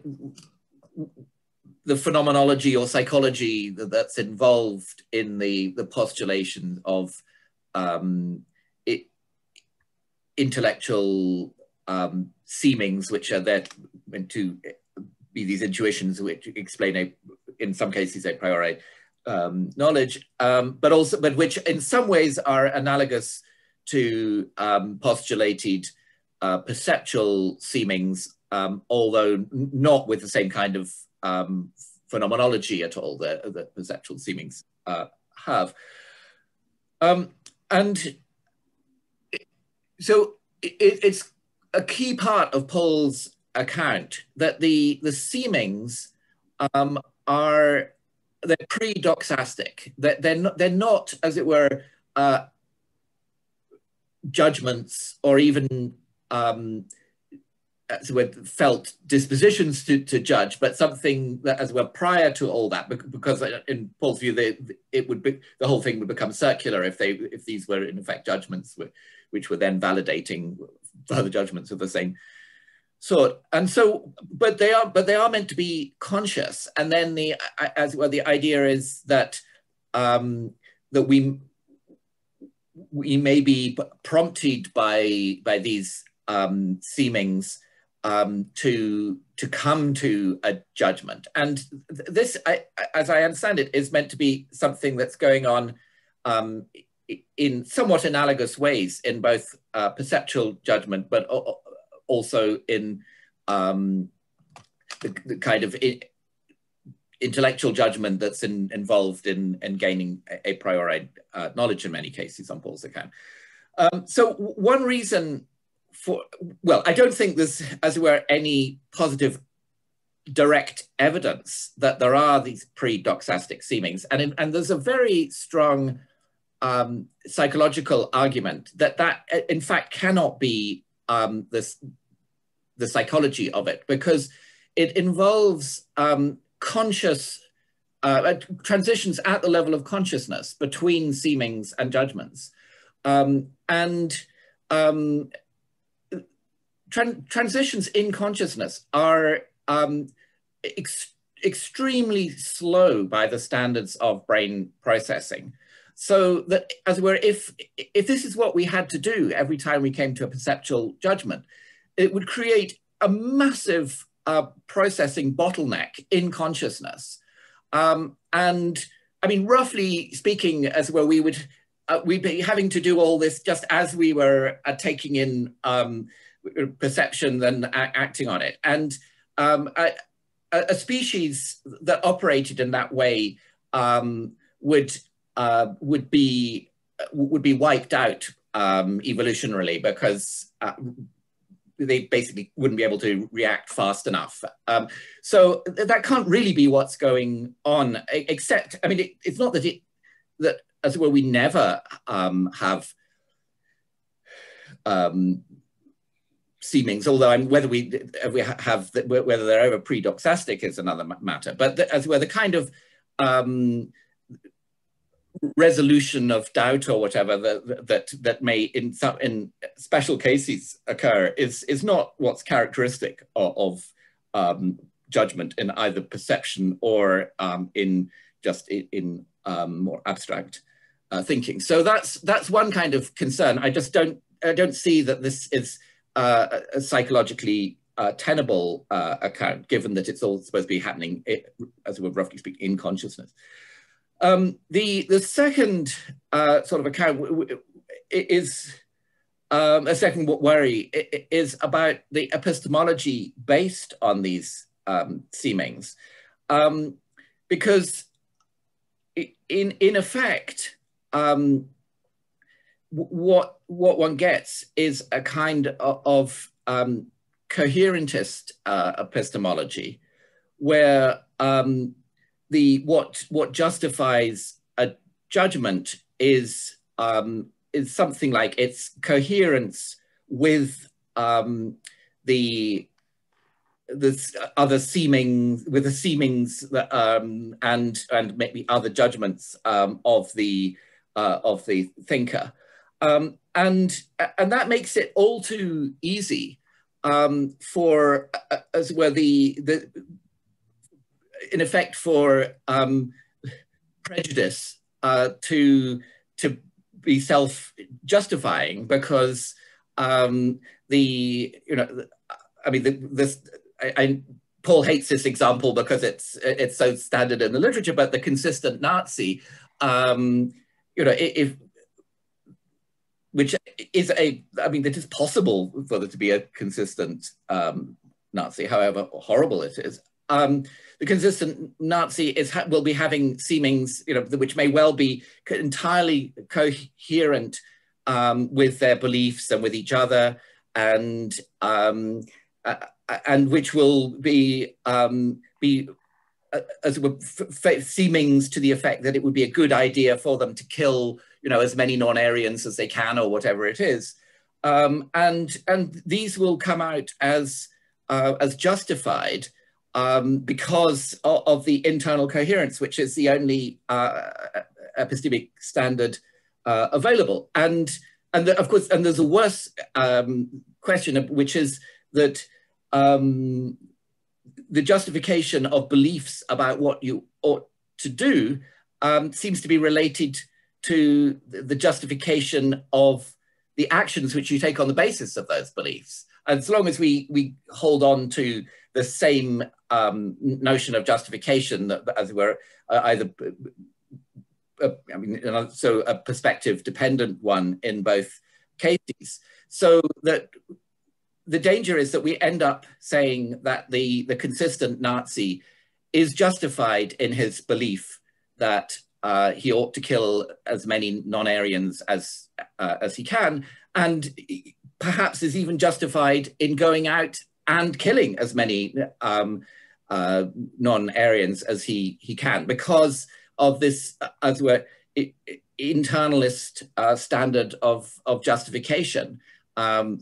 the phenomenology or psychology that's involved in the postulation of intellectual seemings, which are there meant to be these intuitions which explain, in some cases, a priori knowledge, but which in some ways are analogous to postulated perceptual seemings, although not with the same kind of phenomenology at all that perceptual seemings have. And so it's a key part of Paul's account that the seemings they're pre-doxastic. They're not, as it were, judgments or even as it were, felt dispositions to judge, but something that, as well, prior to all that, because in Paul's view, the whole thing would become circular if these were in effect judgments which were then validating further judgments of the same sort. And so, but they are meant to be conscious. And then the idea is that that we may be prompted by these seemings to come to a judgment. And this, as I understand it, is meant to be something that's going on in somewhat analogous ways in both perceptual judgment, but also in the kind of intellectual judgment that's involved in gaining a priori knowledge in many cases on Paul's account. So one reason well, I don't think there's, as it were, any positive direct evidence that there are these pre-doxastic seemings. And there's a very strong psychological argument that in fact cannot be the psychology of it, because it involves conscious transitions at the level of consciousness between seemings and judgments. Transitions in consciousness are extremely slow by the standards of brain processing. So that, as it were, if this is what we had to do every time we came to a perceptual judgment, it would create a massive processing bottleneck in consciousness. And I mean, roughly speaking, as well, we'd be having to do all this just as we were taking in perception and acting on it. And a species that operated in that way would be wiped out evolutionarily, because they basically wouldn't be able to react fast enough. So that can't really be what's going on, except, I mean, it's not that that as well we never have seemings, although whether whether they're ever pre-doxastic is another matter. But as well, the kind of resolution of doubt or whatever that may in special cases occur is not what's characteristic of judgment in either perception or in more abstract thinking. So that's one kind of concern. I don't see that this is a psychologically tenable account, given that it's all supposed to be happening, as we would roughly speak, in consciousness. The second sort of account is a second worry is about the epistemology based on these seemings, because in effect, what one gets is a kind of coherentist epistemology, where what justifies a judgment is something like its coherence with the other seemings, with the seemings that, and maybe other judgments of the thinker, and that makes it all too easy for as well in effect for prejudice to be self-justifying, because Paul hates this example because it's so standard in the literature, but the consistent Nazi, which is it is possible for there to be a consistent Nazi, however horrible it is. The consistent Nazi will be having seemings, which may well be entirely coherent with their beliefs and with each other, and which will be as seemings to the effect that it would be a good idea for them to kill, as many non-Aryans as they can, or whatever it is, and these will come out as justified. Because of the internal coherence, which is the only epistemic standard available. And of course, there's a worse question, which is that the justification of beliefs about what you ought to do seems to be related to the justification of the actions which you take on the basis of those beliefs. And so long as we hold on to the same notion of justification, that, as it were, either, so a perspective-dependent one in both cases, so that the danger is that we end up saying that the consistent Nazi is justified in his belief that he ought to kill as many non-Aryans as he can, and perhaps is even justified in going out and killing as many non-Aryans as he can, because of this, as it were, internalist standard of justification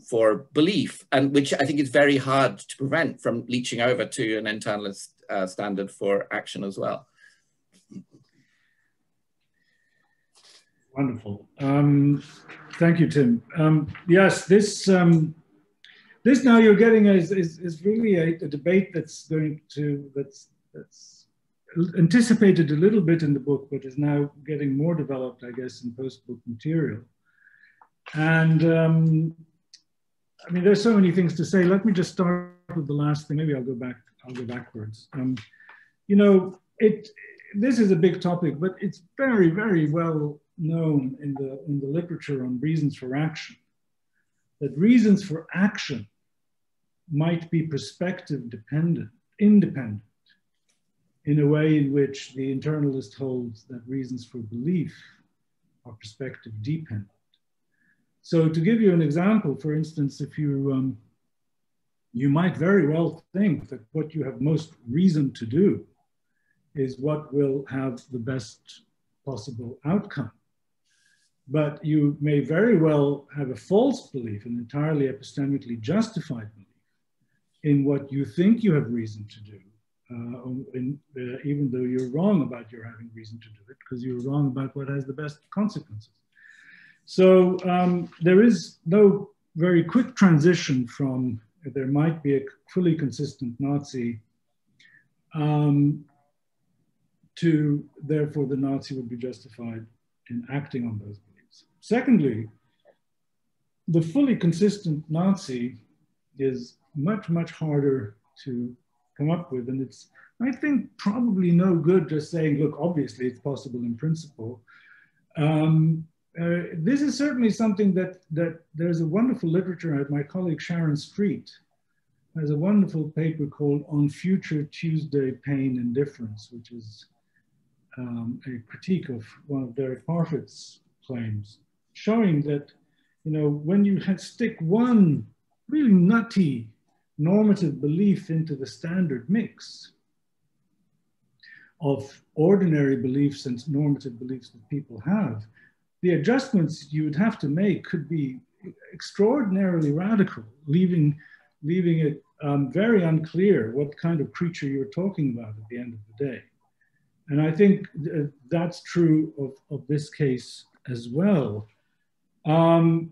for belief, and which I think is very hard to prevent from leaching over to an internalist standard for action as well. Wonderful. Thank you, Tim. Yes, this now you're getting is really a debate that's anticipated a little bit in the book, but is now getting more developed, I guess, in post-book material. And I mean, there's so many things to say. Let me just start with the last thing. Maybe I'll go backwards. You know, this is a big topic, but it's very, very well known in the literature on reasons for action, that reasons for action might be perspective independent, in a way in which the internalist holds that reasons for belief are perspective dependent. So to give you an example, for instance, if you might very well think that what you have most reason to do is what will have the best possible outcome. But you may very well have a false belief, an entirely epistemically justified belief in what you think you have reason to do, even though you're wrong about your having reason to do it, because you're wrong about what has the best consequences. So there is no very quick transition from there might be a fully consistent Nazi to therefore the Nazi would be justified in acting on those beliefs. Secondly, the fully consistent Nazi is much, much harder to come up with. And it's, I think, probably no good just saying, look, obviously it's possible in principle. This is certainly something that there's a wonderful literature out. My colleague Sharon Street has a wonderful paper called On Future Tuesday Pain and Difference, which is a critique of one of Derek Parfit's claims, showing that, you know, when you stick one really nutty normative belief into the standard mix of ordinary beliefs and normative beliefs that people have, the adjustments you would have to make could be extraordinarily radical, leaving it very unclear what kind of creature you're talking about at the end of the day. And I think that's true of this case as well. And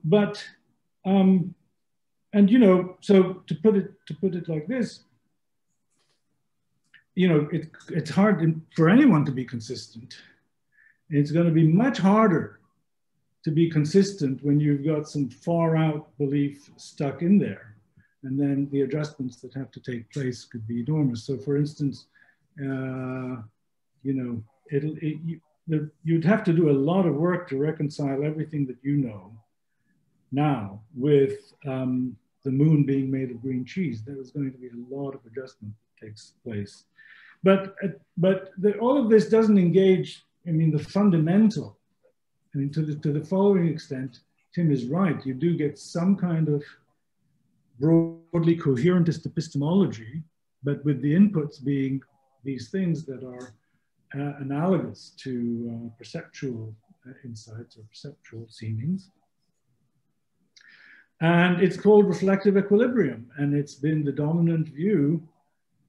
you know, so to put it like this, you know, it's hard for anyone to be consistent. It's going to be much harder to be consistent when you've got some far out belief stuck in there. And then the adjustments that have to take place could be enormous. So for instance, you know, you'd have to do a lot of work to reconcile everything that you know now with the moon being made of green cheese. There is going to be a lot of adjustment that takes place. But all of this doesn't engage, I mean, the fundamental. I mean, to the following extent, Tim is right. You do get some kind of broadly coherentist epistemology, but with the inputs being these things that are analogous to perceptual insights or perceptual seemings. And it's called reflective equilibrium, and it's been the dominant view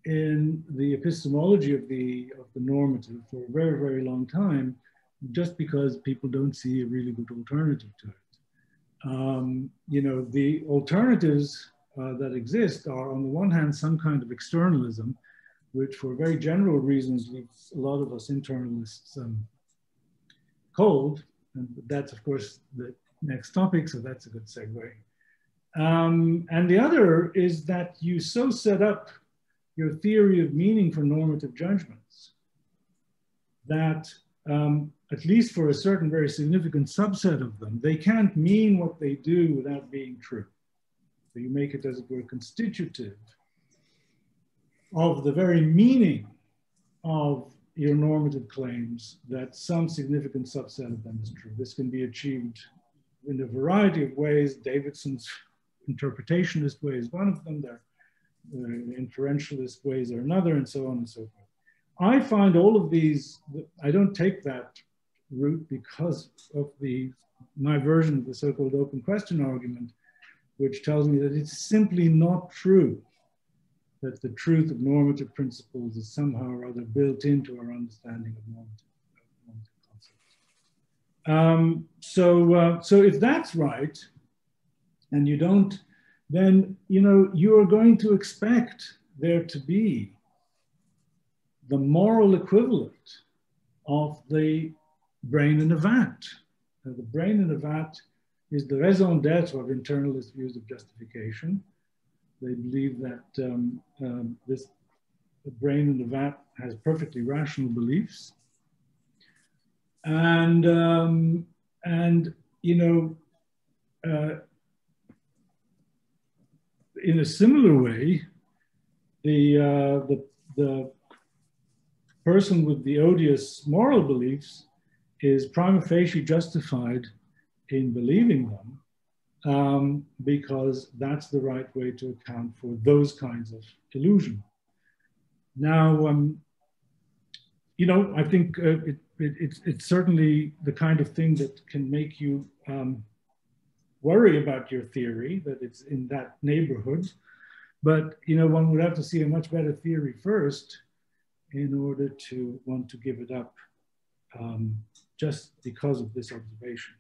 in the epistemology of the normative for a very, very long time, just because people don't see a really good alternative to it. You know, the alternatives that exist are, on the one hand, some kind of externalism, which for very general reasons leaves a lot of us internalists cold. And that's, of course, the next topic, so that's a good segue. And the other is that you so set up your theory of meaning for normative judgments that, at least for a certain very significant subset of them, they can't mean what they do without being true. So you make it, as it were, constitutive of the very meaning of your normative claims that some significant subset of them is true. This can be achieved in a variety of ways. Davidson's interpretationist way is one of them. inferentialist ways or another, and so on and so forth. I find all of these, I don't take that route because of my version of the so-called open question argument, which tells me that it's simply not true that the truth of normative principles is somehow or other built into our understanding of normative concepts. So if that's right, and you don't, then you are going to expect there to be the moral equivalent of the brain in a vat. Now, the brain in a vat is the raison d'etre of internalist views of justification. They believe that the brain in the vat has perfectly rational beliefs. And in a similar way, the person with the odious moral beliefs is prima facie justified in believing them because that's the right way to account for those kinds of illusion. Now, I think it's certainly the kind of thing that can make you worry about your theory, that it's in that neighborhood. But, one would have to see a much better theory first in order to want to give it up just because of this observation.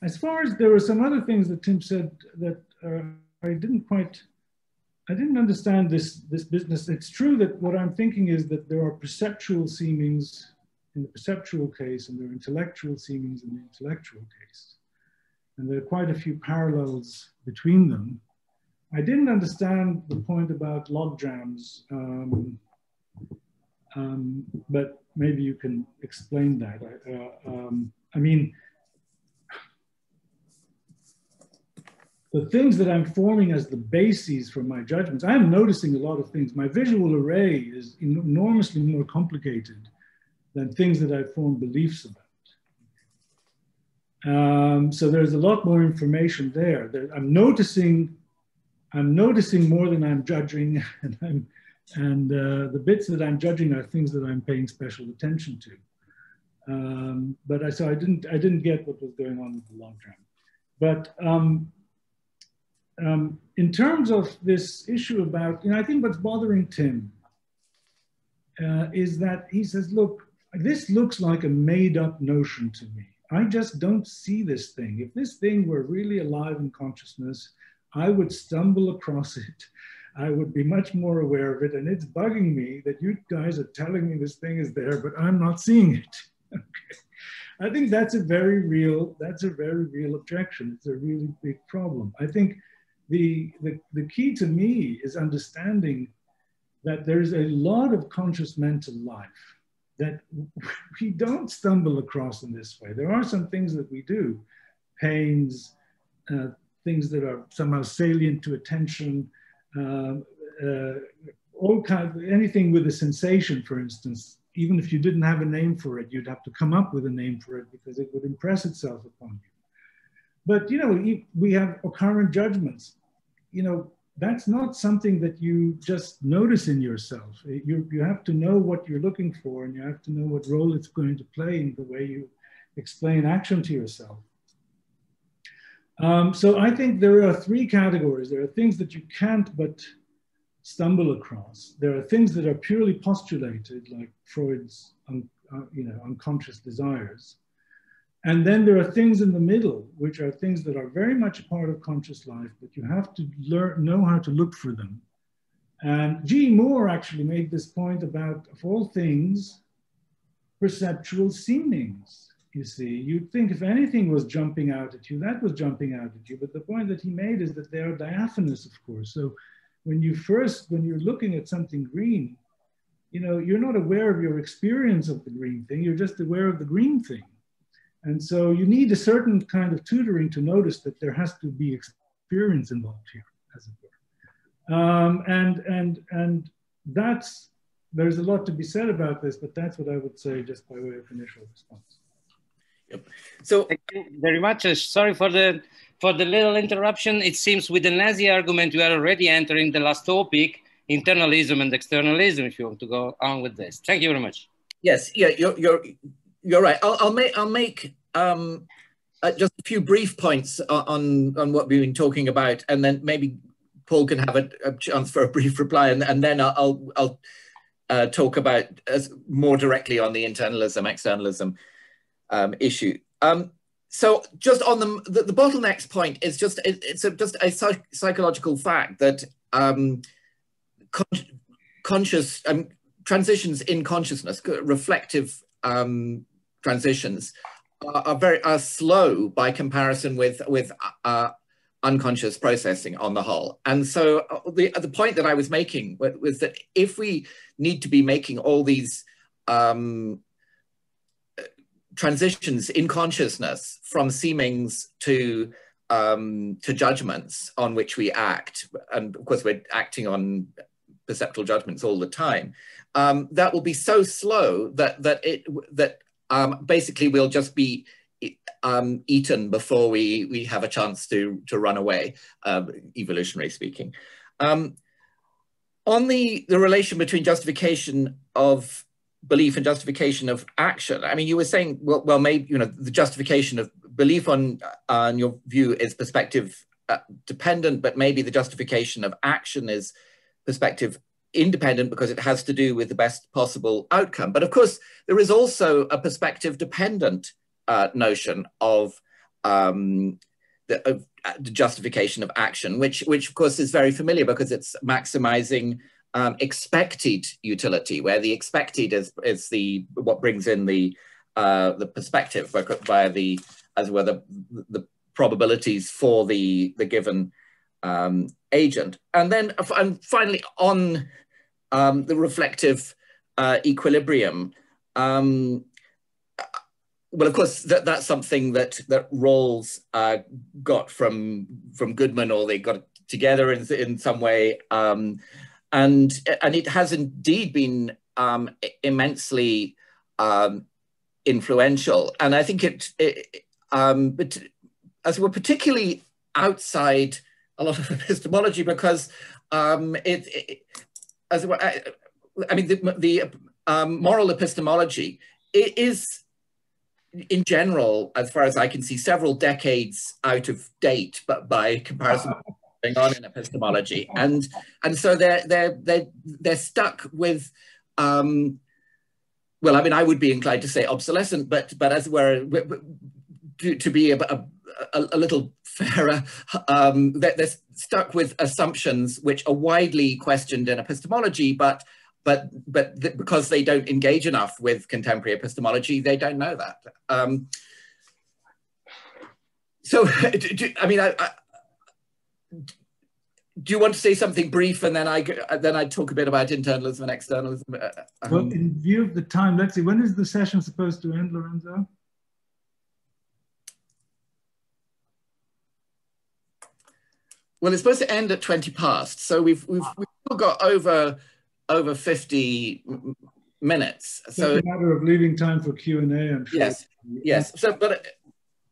As far as there were some other things that Tim said that I didn't understand this business. It's true that what I'm thinking is that there are perceptual seemings in the perceptual case and there are intellectual seemings in the intellectual case. And there are quite a few parallels between them. I didn't understand the point about logjams, but maybe you can explain that. I mean, the things that I'm forming as the bases for my judgments, I'm noticing a lot of things. My visual array is enormously more complicated than things that I form beliefs about. So there's a lot more information there. I'm noticing more than I'm judging, and the bits that I'm judging are things that I'm paying special attention to. So I didn't get what was going on with the logjam. But in terms of this issue about, I think what's bothering Tim is that he says, look, this looks like a made up notion to me. I just don't see this thing. If this thing were really alive in consciousness, I would stumble across it. I would be much more aware of it. And it's bugging me that you guys are telling me this thing is there, but I'm not seeing it. Okay. I think that's a very real objection. It's a really big problem. I think the key to me is understanding that there's a lot of conscious mental life that we don't stumble across in this way. There are some things that we do, pains, things that are somehow salient to attention, all kinds, anything with a sensation, for instance. Even if you didn't have a name for it, you'd have to come up with a name for it because it would impress itself upon you. But, we have occurrent judgments. That's not something that you just notice in yourself. You have to know what you're looking for, and you have to know what role it's going to play in the way you explain action to yourself. So I think there are three categories. There are things that you can't but stumble across. There are things that are purely postulated, like Freud's unconscious desires. And then there are things in the middle, which are things that are very much a part of conscious life, but you have to know how to look for them. And G. Moore actually made this point about, of all things, perceptual seemings. You see, you'd think if anything was jumping out at you, that was jumping out at you. But the point that he made is that they are diaphanous, of course. So when you're looking at something green, you're not aware of your experience of the green thing. You're just aware of the green thing. And so you need a certain kind of tutoring to notice that there has to be experience involved here, as it were. And there's a lot to be said about this, but that's what I would say just by way of initial response. Yep. So thank you very much. Sorry for the for the little interruption, it seems with the Nazi argument, we are already entering the last topic, internalism and externalism, if you want to go on with this. Thank you very much. Yes, yeah, you're right. I'll make just a few brief points on what we've been talking about, and then maybe Paul can have a chance for a brief reply, and then I'll talk about more directly on the internalism, externalism issue. So just on the bottlenecks point, it's just a psychological fact that transitions in consciousness, reflective transitions, are slow by comparison with unconscious processing on the whole. And so the point that I was making was that if we need to be making all these transitions in consciousness from seemings to judgments on which we act, and of course we're acting on perceptual judgments all the time, that will be so slow that basically we'll just be eaten before we have a chance to run away, evolutionary speaking. On the relation between justification of belief and justification of action, I mean, you were saying, well, maybe, the justification of belief on your view is perspective dependent, but maybe the justification of action is perspective independent because it has to do with the best possible outcome. But of course, there is also a perspective dependent notion of the justification of action, which of course is very familiar because it's maximizing expected utility, where the expected is what brings in the perspective via the probabilities for the given agent. And then finally on the reflective equilibrium, well, of course, that's something that Rawls got from Goodman, or they got together in some way, and it has indeed been immensely influential. And I think but as we're particularly outside a lot of epistemology, because the moral epistemology is, in general, as far as I can see, several decades out of date, but by comparison to what's going on in epistemology, and so they're stuck with, well, I mean, I would be inclined to say obsolescent, but as it were, to be a little fairer, they're stuck with assumptions which are widely questioned in epistemology, but because they don't engage enough with contemporary epistemology, they don't know that. So, do you want to say something brief, and then I talk a bit about internalism and externalism? Well, in view of the time, let's see. When is the session supposed to end, Lorenzo? Well, it's supposed to end at 20 past, so we've still got over 50 minutes. So it's a matter of leaving time for Q&A, I'm sure. Yes. So,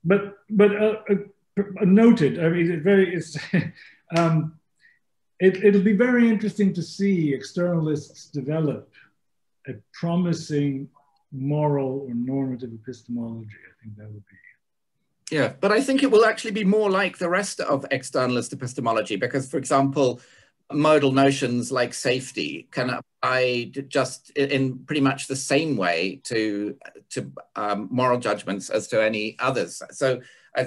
but noted. I mean, it'll be very interesting to see externalists develop a promising moral or normative epistemology. I think that would be. Yeah, but I think it will actually be more like the rest of externalist epistemology, because, for example, modal notions like safety can apply just in pretty much the same way to moral judgments as to any others. So I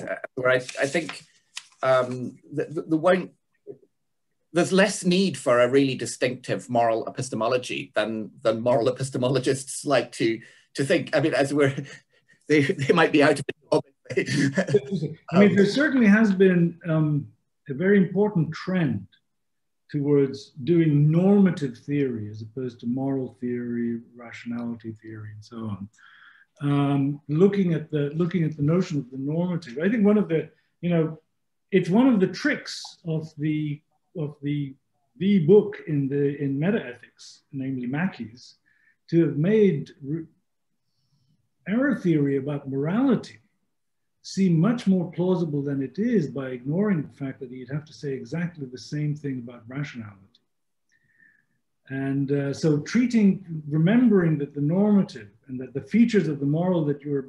think there's less need for a really distinctive moral epistemology than moral epistemologists like to think. I mean, they might be out of it. I mean, there certainly has been a very important trend towards doing normative theory as opposed to moral theory, rationality theory, and so on. Looking at the notion of the normative, I think one of the, it's one of the tricks of the book in metaethics, namely Mackey's, to have made error theory about morality seem much more plausible than it is by ignoring the fact that you'd have to say exactly the same thing about rationality. And so remembering that the normative and that the features of the moral that you're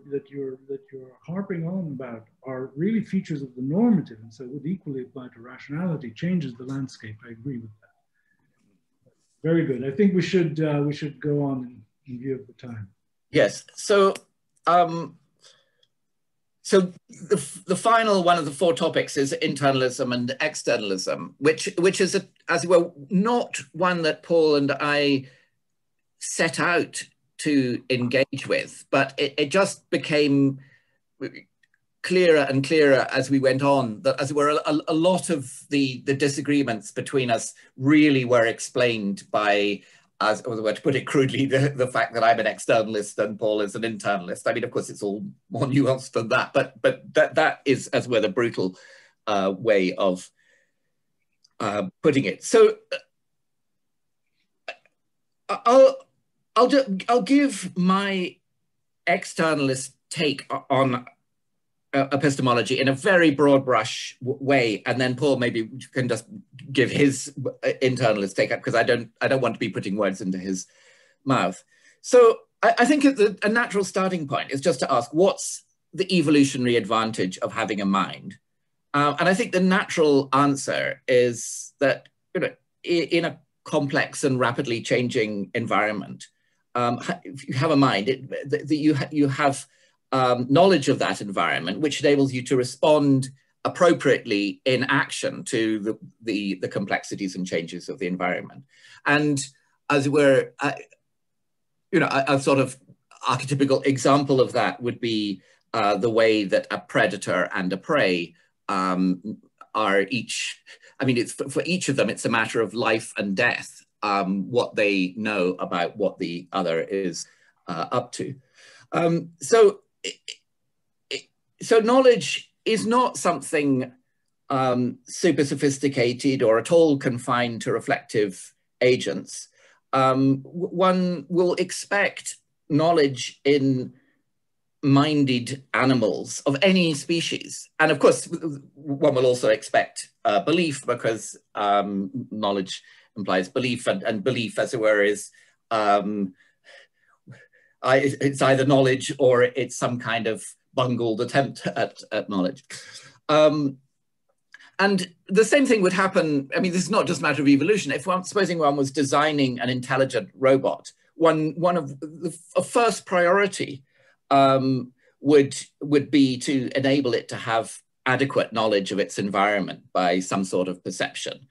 harping on about are really features of the normative, and so would equally apply to rationality, changes the landscape. I agree with that. Very good. I think we should go on in view of the time. Yes. So the final one of the four topics is internalism and externalism, which is, as it were, not one that Paul and I set out to engage with, but it just became clearer and clearer as we went on, that as it were, a lot of the disagreements between us really were explained by, as it were, to put it crudely, the fact that I'm an externalist and Paul is an internalist. I mean, of course, it's all more nuanced than that, but that is, as it were, the brutal way of putting it. So I'll give my externalist take on epistemology in a very broad brush way, and then Paul maybe can just give his internalist take up, because I don't want to be putting words into his mouth. So I think a natural starting point is just to ask, what's the evolutionary advantage of having a mind? And I think the natural answer is that, you know, in a complex and rapidly changing environment, if you have a mind, you have knowledge of that environment, which enables you to respond appropriately in action to the complexities and changes of the environment. And as it were, you know, a sort of archetypical example of that would be the way that a predator and a prey are each, I mean, it's for each of them, it's a matter of life and death, what they know about what the other is up to. So knowledge is not something super sophisticated or at all confined to reflective agents. One will expect knowledge in minded animals of any species. And of course, one will also expect belief, because knowledge implies belief, and belief, as it were, is it's either knowledge or it's some kind of bungled attempt at knowledge. And the same thing would happen. I mean, this is not just a matter of evolution. If supposing one was designing an intelligent robot, one of the first priority would be to enable it to have adequate knowledge of its environment by some sort of perception.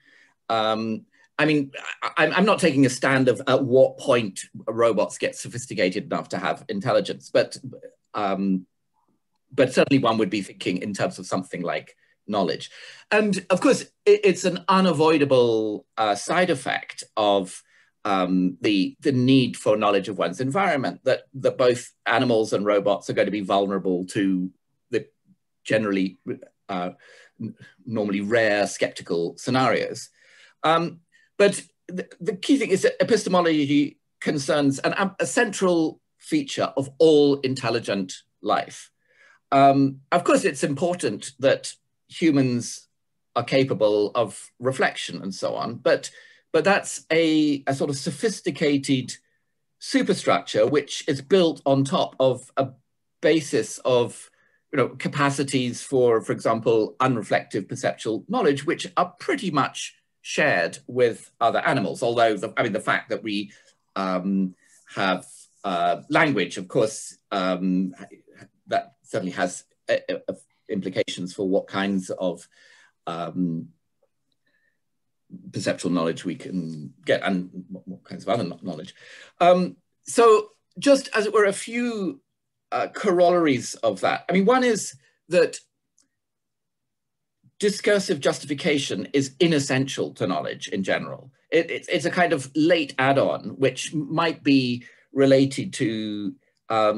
I mean, I'm not taking a stand of at what point robots get sophisticated enough to have intelligence, but certainly one would be thinking in terms of something like knowledge. And of course, it's an unavoidable side effect of the need for knowledge of one's environment, that both animals and robots are going to be vulnerable to the generally, normally rare skeptical scenarios. But the key thing is that epistemology concerns a central feature of all intelligent life. Of course, it's important that humans are capable of reflection and so on, but that's a sort of sophisticated superstructure which is built on top of a basis of, you know, capacities for example, unreflective perceptual knowledge, which are pretty much shared with other animals. Although, the fact that we have language, of course, that certainly has implications for what kinds of perceptual knowledge we can get, and what kinds of other knowledge. So just as it were, a few corollaries of that. I mean, one is that discursive justification is inessential to knowledge in general. It's a kind of late add-on, which might be related to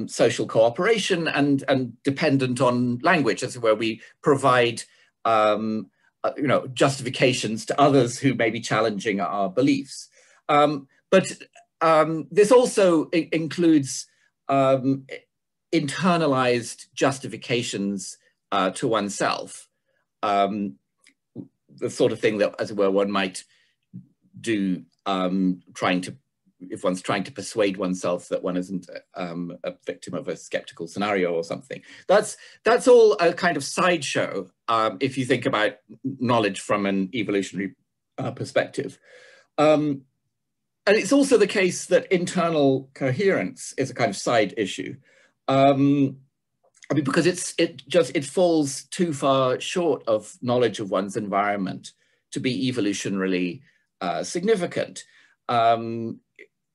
social cooperation and dependent on language, as where we provide justifications to others who may be challenging our beliefs. But this also includes internalized justifications to oneself, the sort of thing that, as it were, one might do if one's trying to persuade oneself that one isn't a victim of a skeptical scenario or something. That's all a kind of sideshow if you think about knowledge from an evolutionary perspective. And it's also the case that internal coherence is a kind of side issue. I mean, because it falls too far short of knowledge of one's environment to be evolutionarily significant.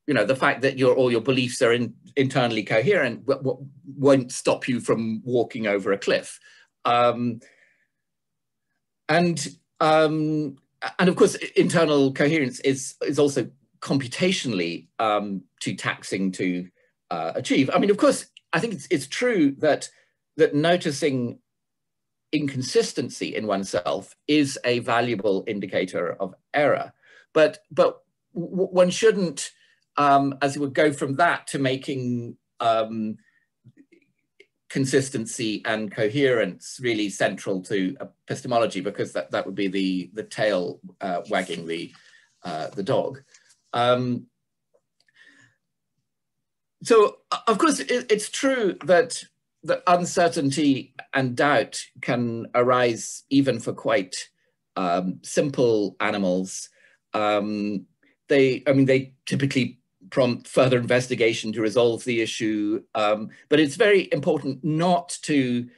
You know, the fact that all your beliefs are internally coherent won't stop you from walking over a cliff. And of course, internal coherence is also computationally too taxing to achieve. I mean, of course, I think it's true that noticing inconsistency in oneself is a valuable indicator of error, but one shouldn't, as it would go from that to making consistency and coherence really central to epistemology, because that would be the tail wagging the dog. So of course it's true that uncertainty and doubt can arise even for quite simple animals. They typically prompt further investigation to resolve the issue, but it's very important not to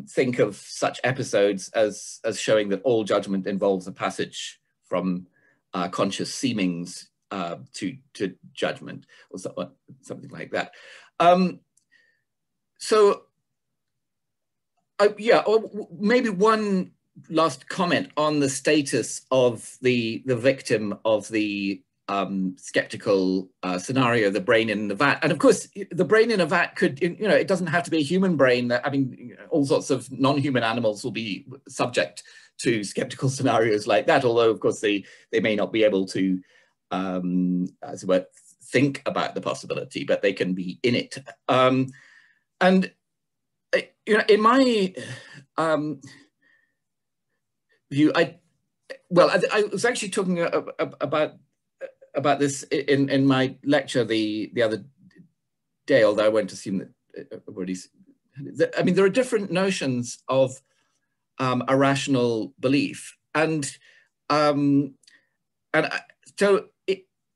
think of such episodes as showing that all judgment involves a passage from conscious seemings to judgment, or something like that. Yeah, maybe one last comment on the status of the victim of the skeptical scenario, the brain in the vat. And of course, the brain in a vat could, it doesn't have to be a human brain. I mean, all sorts of non-human animals will be subject to skeptical scenarios like that, although of course they may not be able to, as it were, think about the possibility, but they can be in it. And in my view, I was actually talking about this in my lecture the other day, although I won't assume that everybody. I mean, there are different notions of a rational belief, and so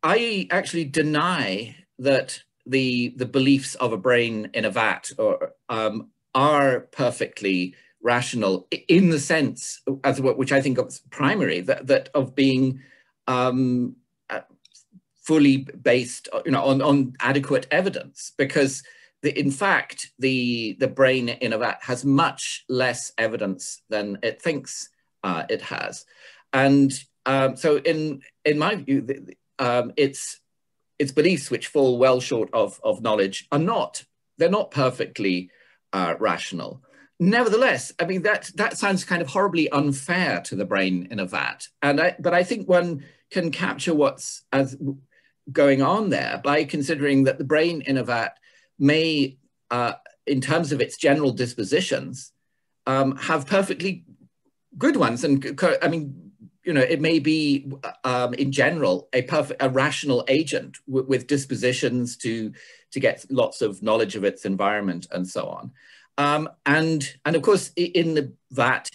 I actually deny that the beliefs of a brain in a vat are perfectly rational in the sense, as which I think of primary, that of being fully based, on adequate evidence, because in fact the brain in a vat has much less evidence than it thinks it has, and so in my view, its beliefs, which fall well short of knowledge, they're not perfectly rational. Nevertheless, I mean, that sounds kind of horribly unfair to the brain in a vat, but I think one can capture what's going on there by considering that the brain in a vat may, in terms of its general dispositions, have perfectly good ones. And I mean, it may be in general a rational agent with dispositions to get lots of knowledge of its environment and so on. And of course, in the vat,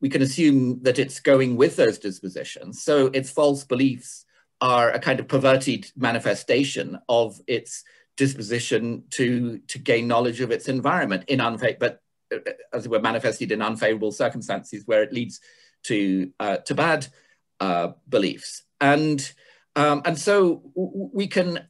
we can assume that it's going with those dispositions. So its false beliefs are a kind of perverted manifestation of its disposition to gain knowledge of its environment but as it were, manifested in unfavorable circumstances where it leads to bad beliefs. And so we can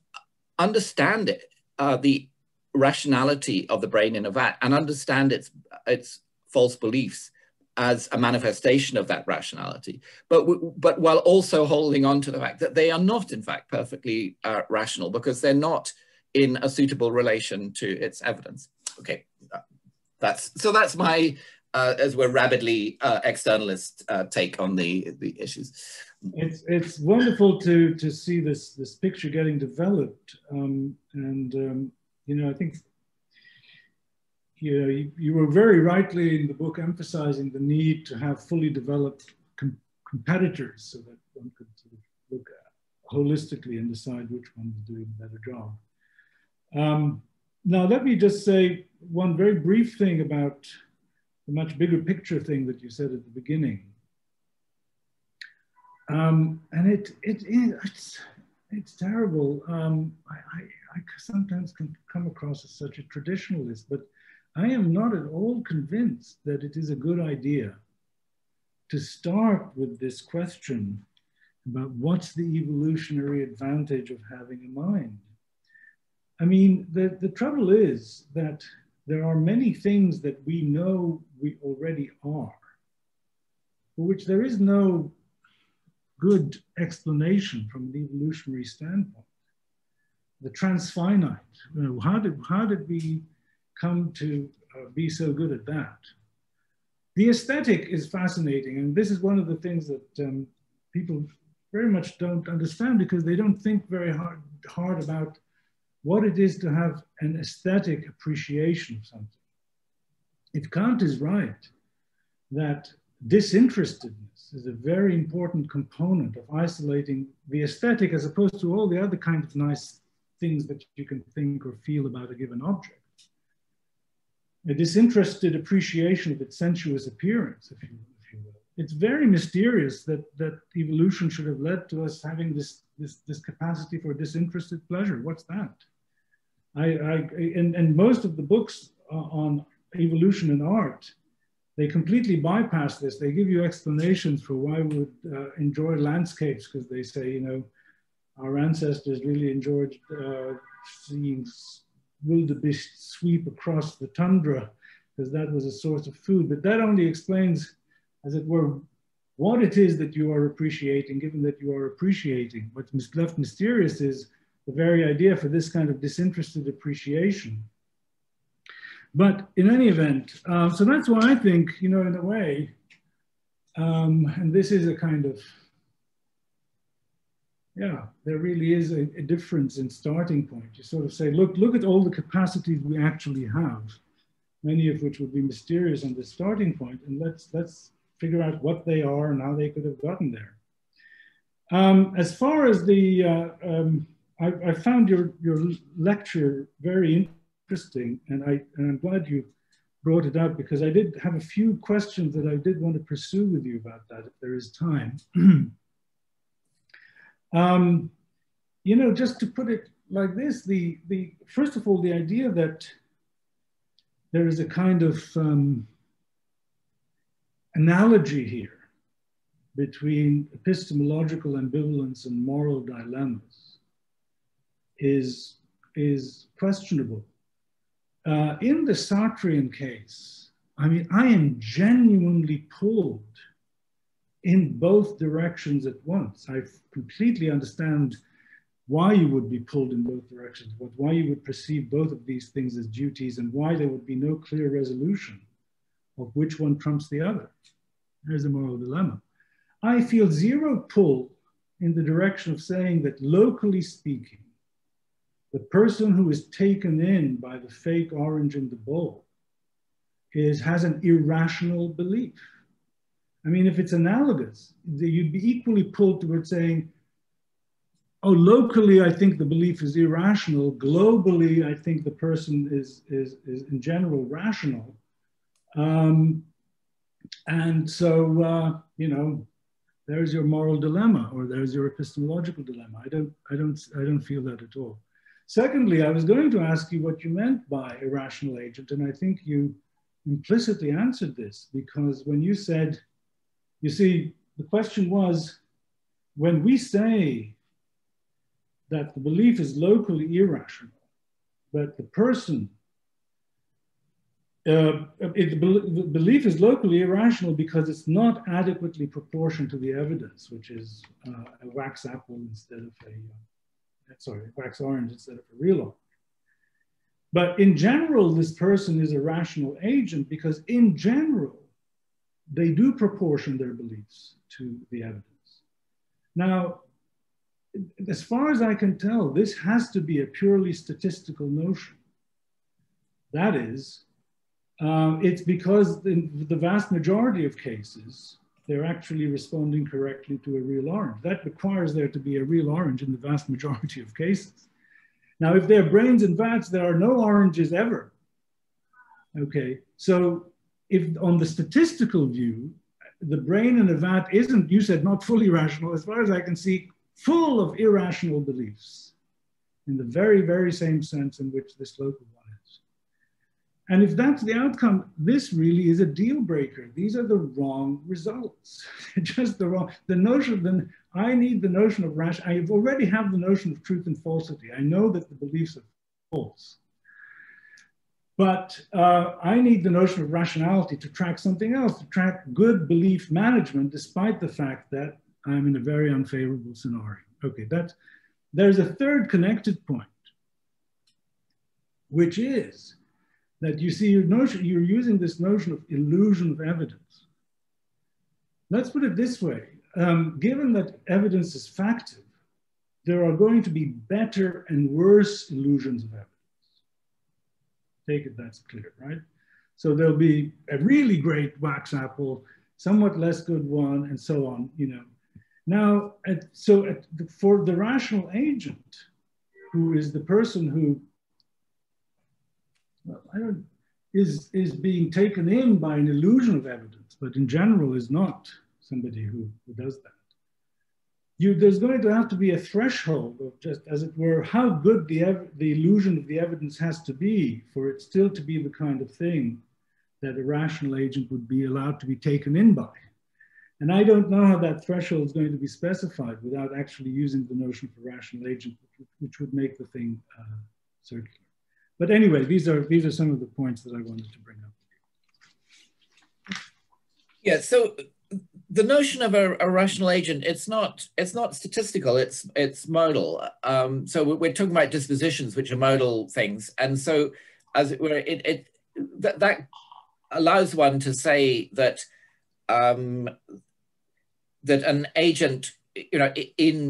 understand it, the rationality of the brain in a vat, and understand its false beliefs as a manifestation of that rationality, but while also holding on to the fact that they are not, in fact, perfectly rational, because they're not in a suitable relation to its evidence. Okay, that's my, as we're rabidly externalist take on the issues. It's wonderful to see this picture getting developed, I think you were very rightly in the book emphasizing the need to have fully developed competitors so that one could sort of look holistically and decide which one was doing a better job. Now, let me just say one very brief thing about the much bigger picture thing that you said at the beginning. And it's terrible. I sometimes can come across as such a traditionalist, but I am not at all convinced that it is a good idea to start with this question about what's the evolutionary advantage of having a mind. I mean, the trouble is that there are many things that we know we already are, for which there is no good explanation from an evolutionary standpoint. The transfinite, how did we come to be so good at that? The aesthetic is fascinating, and this is one of the things that people very much don't understand because they don't think very hard about what it is to have an aesthetic appreciation of something. If Kant is right that disinterestedness is a very important component of isolating the aesthetic as opposed to all the other kind of nice things that you can think or feel about a given object. A disinterested appreciation of its sensuous appearance, if you will. It's very mysterious that evolution should have led to us having this capacity for disinterested pleasure. What's that? And most of the books on evolution in art, they completely bypass this. They give you explanations for why we would enjoy landscapes, because they say, you know, our ancestors really enjoyed seeing wildebeest sweep across the tundra because that was a source of food. But that only explains, as it were, what it is that you are appreciating, given that you are appreciating. What's left mysterious is the very idea for this kind of disinterested appreciation. But in any event, so that's why I think, you know, in a way, and this is a kind of, yeah, there really is a difference in starting point. You sort of say, look at all the capacities we actually have, many of which would be mysterious on the starting point, and let's figure out what they are and how they could have gotten there. As far as the, I found your lecture very interesting, and I'm glad you brought it up because I did have a few questions that I did want to pursue with you about that if there is time. You know, just to put it like this, first of all, the idea that there is a kind of analogy here between epistemological ambivalence and moral dilemmas is questionable. In the Sartrean case, I mean, I am genuinely pulled in both directions at once. I completely understand why you would be pulled in both directions, why you would perceive both of these things as duties, and why there would be no clear resolution of which one trumps the other. There's a moral dilemma. I feel zero pull in the direction of saying that, locally speaking, the person who is taken in by the fake orange in the bowl has an irrational belief. I mean, if it's analogous, you'd be equally pulled towards saying, oh, locally, I think the belief is irrational. Globally, I think the person is in general rational. And so, you know, there's your moral dilemma, or there's your epistemological dilemma. I don't feel that at all. Secondly, I was going to ask you what you meant by irrational agent, and I think you implicitly answered this, because when you said, you see, the question was, when we say that the belief is locally irrational, but the person, the belief is locally irrational because it's not adequately proportioned to the evidence, which is a wax apple instead of a wax orange instead of a real orange. But in general, this person is a rational agent because in general, they do proportion their beliefs to the evidence. Now, as far as I can tell, this has to be a purely statistical notion. That is, It's because in the vast majority of cases, they're actually responding correctly to a real orange. That requires there to be a real orange in the vast majority of cases. Now, if they're brains and vats, there are no oranges ever. Okay, so if on the statistical view, the brain in a vat isn't, you said, not fully rational, as far as I can see, full of irrational beliefs in the very, very same sense in which this local one is. And if that's the outcome, this really is a deal breaker. These are the wrong results. Just the wrong, the notion, then I need the notion of I already have the notion of truth and falsity. I know that the beliefs are false. But I need the notion of rationality to track something else, to track good belief management, despite the fact that I'm in a very unfavorable scenario. Okay, there's a third connected point, which is that you see you're using this notion of illusion of evidence. Let's put it this way. Given that evidence is factive, there are going to be better and worse illusions of evidence. Take it that's clear, right? So there'll be a really great wax apple, somewhat less good one, and so on, you know. Now, for the rational agent, who is the person who, well, is being taken in by an illusion of evidence, but in general is not somebody who does that. There's going to have to be a threshold of, just as it were, how good the illusion of the evidence has to be for it still to be the kind of thing that a rational agent would be allowed to be taken in by. And I don't know how that threshold is going to be specified without actually using the notion for rational agent, which would make the thing circular. But anyway, these are some of the points that I wanted to bring up. Yeah, so the notion of a rational agent, it's not statistical, it's modal. So we're talking about dispositions, which are modal things. And so as it were, that allows one to say that that an agent, you know,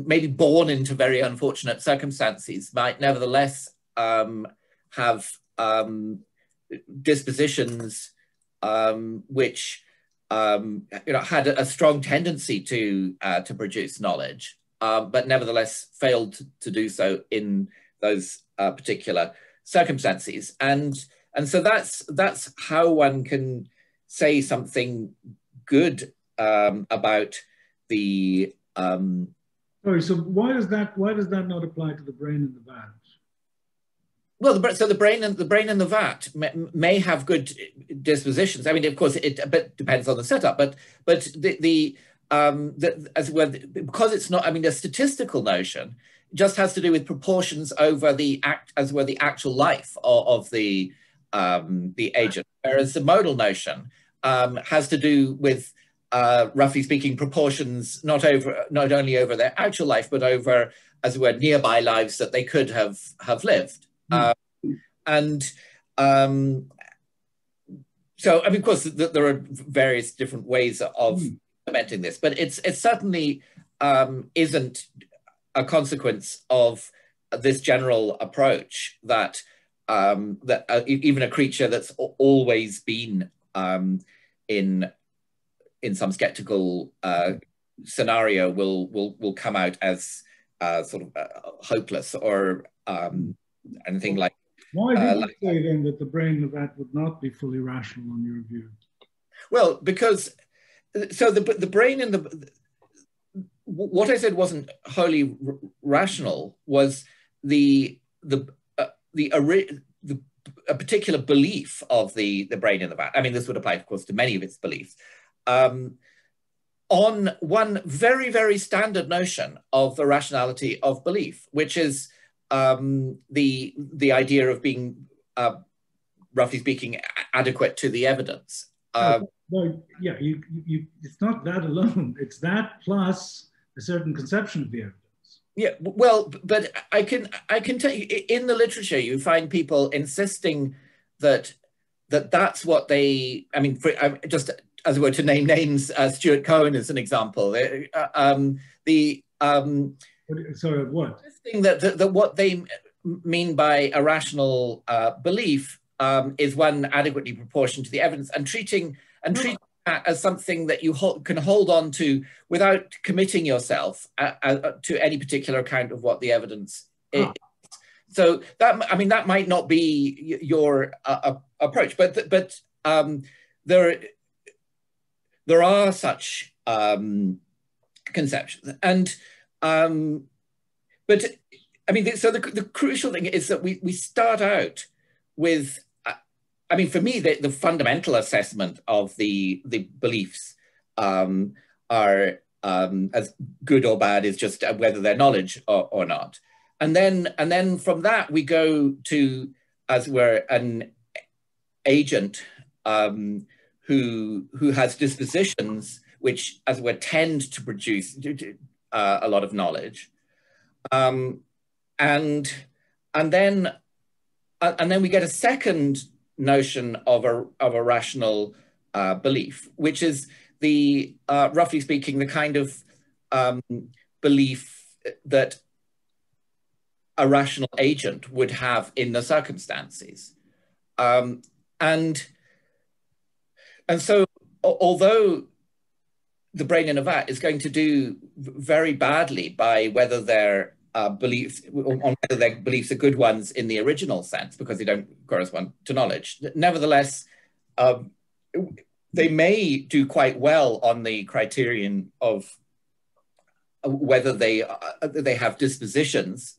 maybe born into very unfortunate circumstances, might nevertheless have dispositions which you know, had a strong tendency to produce knowledge, but nevertheless failed to do so in those particular circumstances. And so that's how one can say something good about the. Sorry. So why does that not apply to the brain in the vat? Well, so the brain and the vat may have good dispositions. I mean, of course, it depends on the setup. But as well, because it's not. I mean, the statistical notion just has to do with proportions over the actual life of the agent, whereas the modal notion has to do with, roughly speaking, proportions not only over their actual life, but over, as it were, nearby lives that they could have lived. So, I mean, of course, there are various different ways of implementing this, but it certainly isn't a consequence of this general approach that even a creature that's always been in some skeptical scenario will come out as sort of hopeless or anything like. Why did you say then that the brain in the vat would not be fully rational in your view? Well, because so the brain in what I said wasn't wholly rational was a particular belief of the brain in the vat. I mean, this would apply, of course, to many of its beliefs. On one very, very standard notion of the rationality of belief, which is the idea of being, roughly speaking, adequate to the evidence. Well, yeah, it's not that alone. It's that plus a certain conception of the evidence. Yeah, well, but I can tell you, in the literature, you find people insisting that that's what they. I mean, just as it were, to name names, Stuart Cohen is an example. Sorry, what? That what they mean by a rational belief is one adequately proportioned to the evidence, and treating that as something that you can hold on to without committing yourself to any particular account of what the evidence is. So that, I mean, that might not be your approach, but there are such conceptions, and but I mean, so the crucial thing is that we start out with, I mean, for me, the fundamental assessment of the beliefs are as good or bad is just whether they're knowledge or not. And then from that, we go to, as it were, an agent who has dispositions which, as it were, tend to produce a lot of knowledge. And then we get a second notion of a rational belief, which is the roughly speaking the kind of belief that a rational agent would have in the circumstances, and so although the brain in a vat is going to do very badly by whether their beliefs are good ones in the original sense because they don't correspond to knowledge. Nevertheless, they may do quite well on the criterion of whether they have dispositions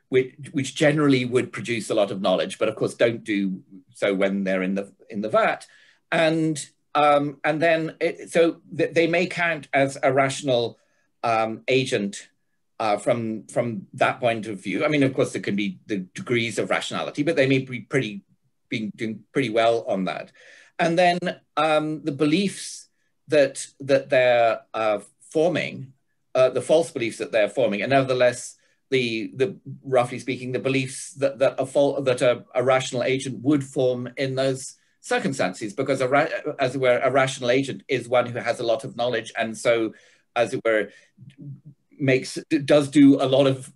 which generally would produce a lot of knowledge, but of course don't do so when they're in the vat, and then so they may count as a rational agent. From that point of view, I mean, of course, there can be the degrees of rationality, but they may be doing pretty well on that. And then the beliefs that they're forming, the false beliefs that they're forming, and nevertheless, the roughly speaking, the beliefs that a rational agent would form in those circumstances, because as it were, a rational agent is one who has a lot of knowledge, and so, as it were, does do a lot of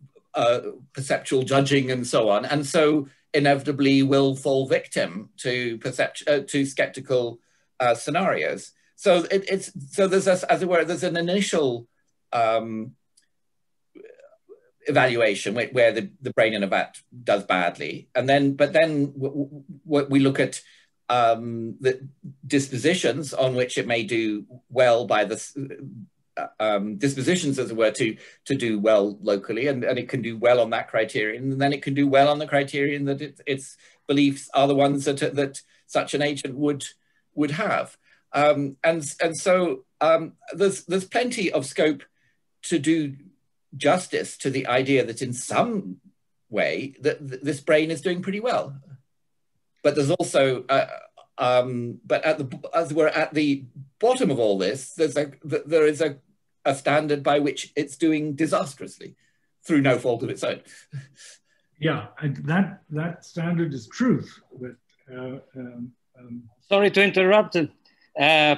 perceptual judging and so on, and so inevitably will fall victim to skeptical scenarios. So there's as it were, there's an initial evaluation where the brain in a vat does badly, and then we look at the dispositions on which it may do well by the dispositions, as it were, to do well locally, and it can do well on that criterion, and then it can do well on the criterion that its beliefs are the ones that such an agent would have, and so there's plenty of scope to do justice to the idea that in some way that this brain is doing pretty well, but there's also but as we're at the bottom of all this, there is a standard by which it's doing disastrously through no fault of its own. Yeah, that standard is truth. But sorry to interrupt,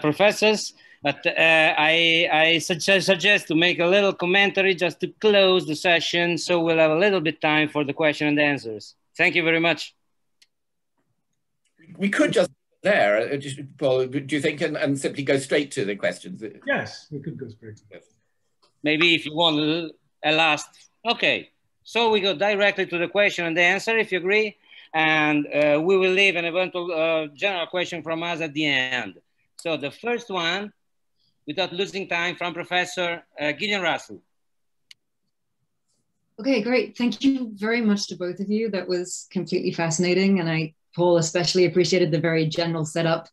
professors, but I suggest to make a little commentary just to close the session, so we'll have a little bit time for the question and answers. Thank you very much. We could just there, Paul, do you think, and simply go straight to the questions? Yes, we could go straight to that. Maybe if you want a last. Okay, so we go directly to the question and the answer, if you agree, and we will leave an eventual general question from us at the end. So the first one, without losing time, from Professor Gideon Russell. Okay, great. Thank you very much to both of you. That was completely fascinating, and Paul especially appreciated the very general setup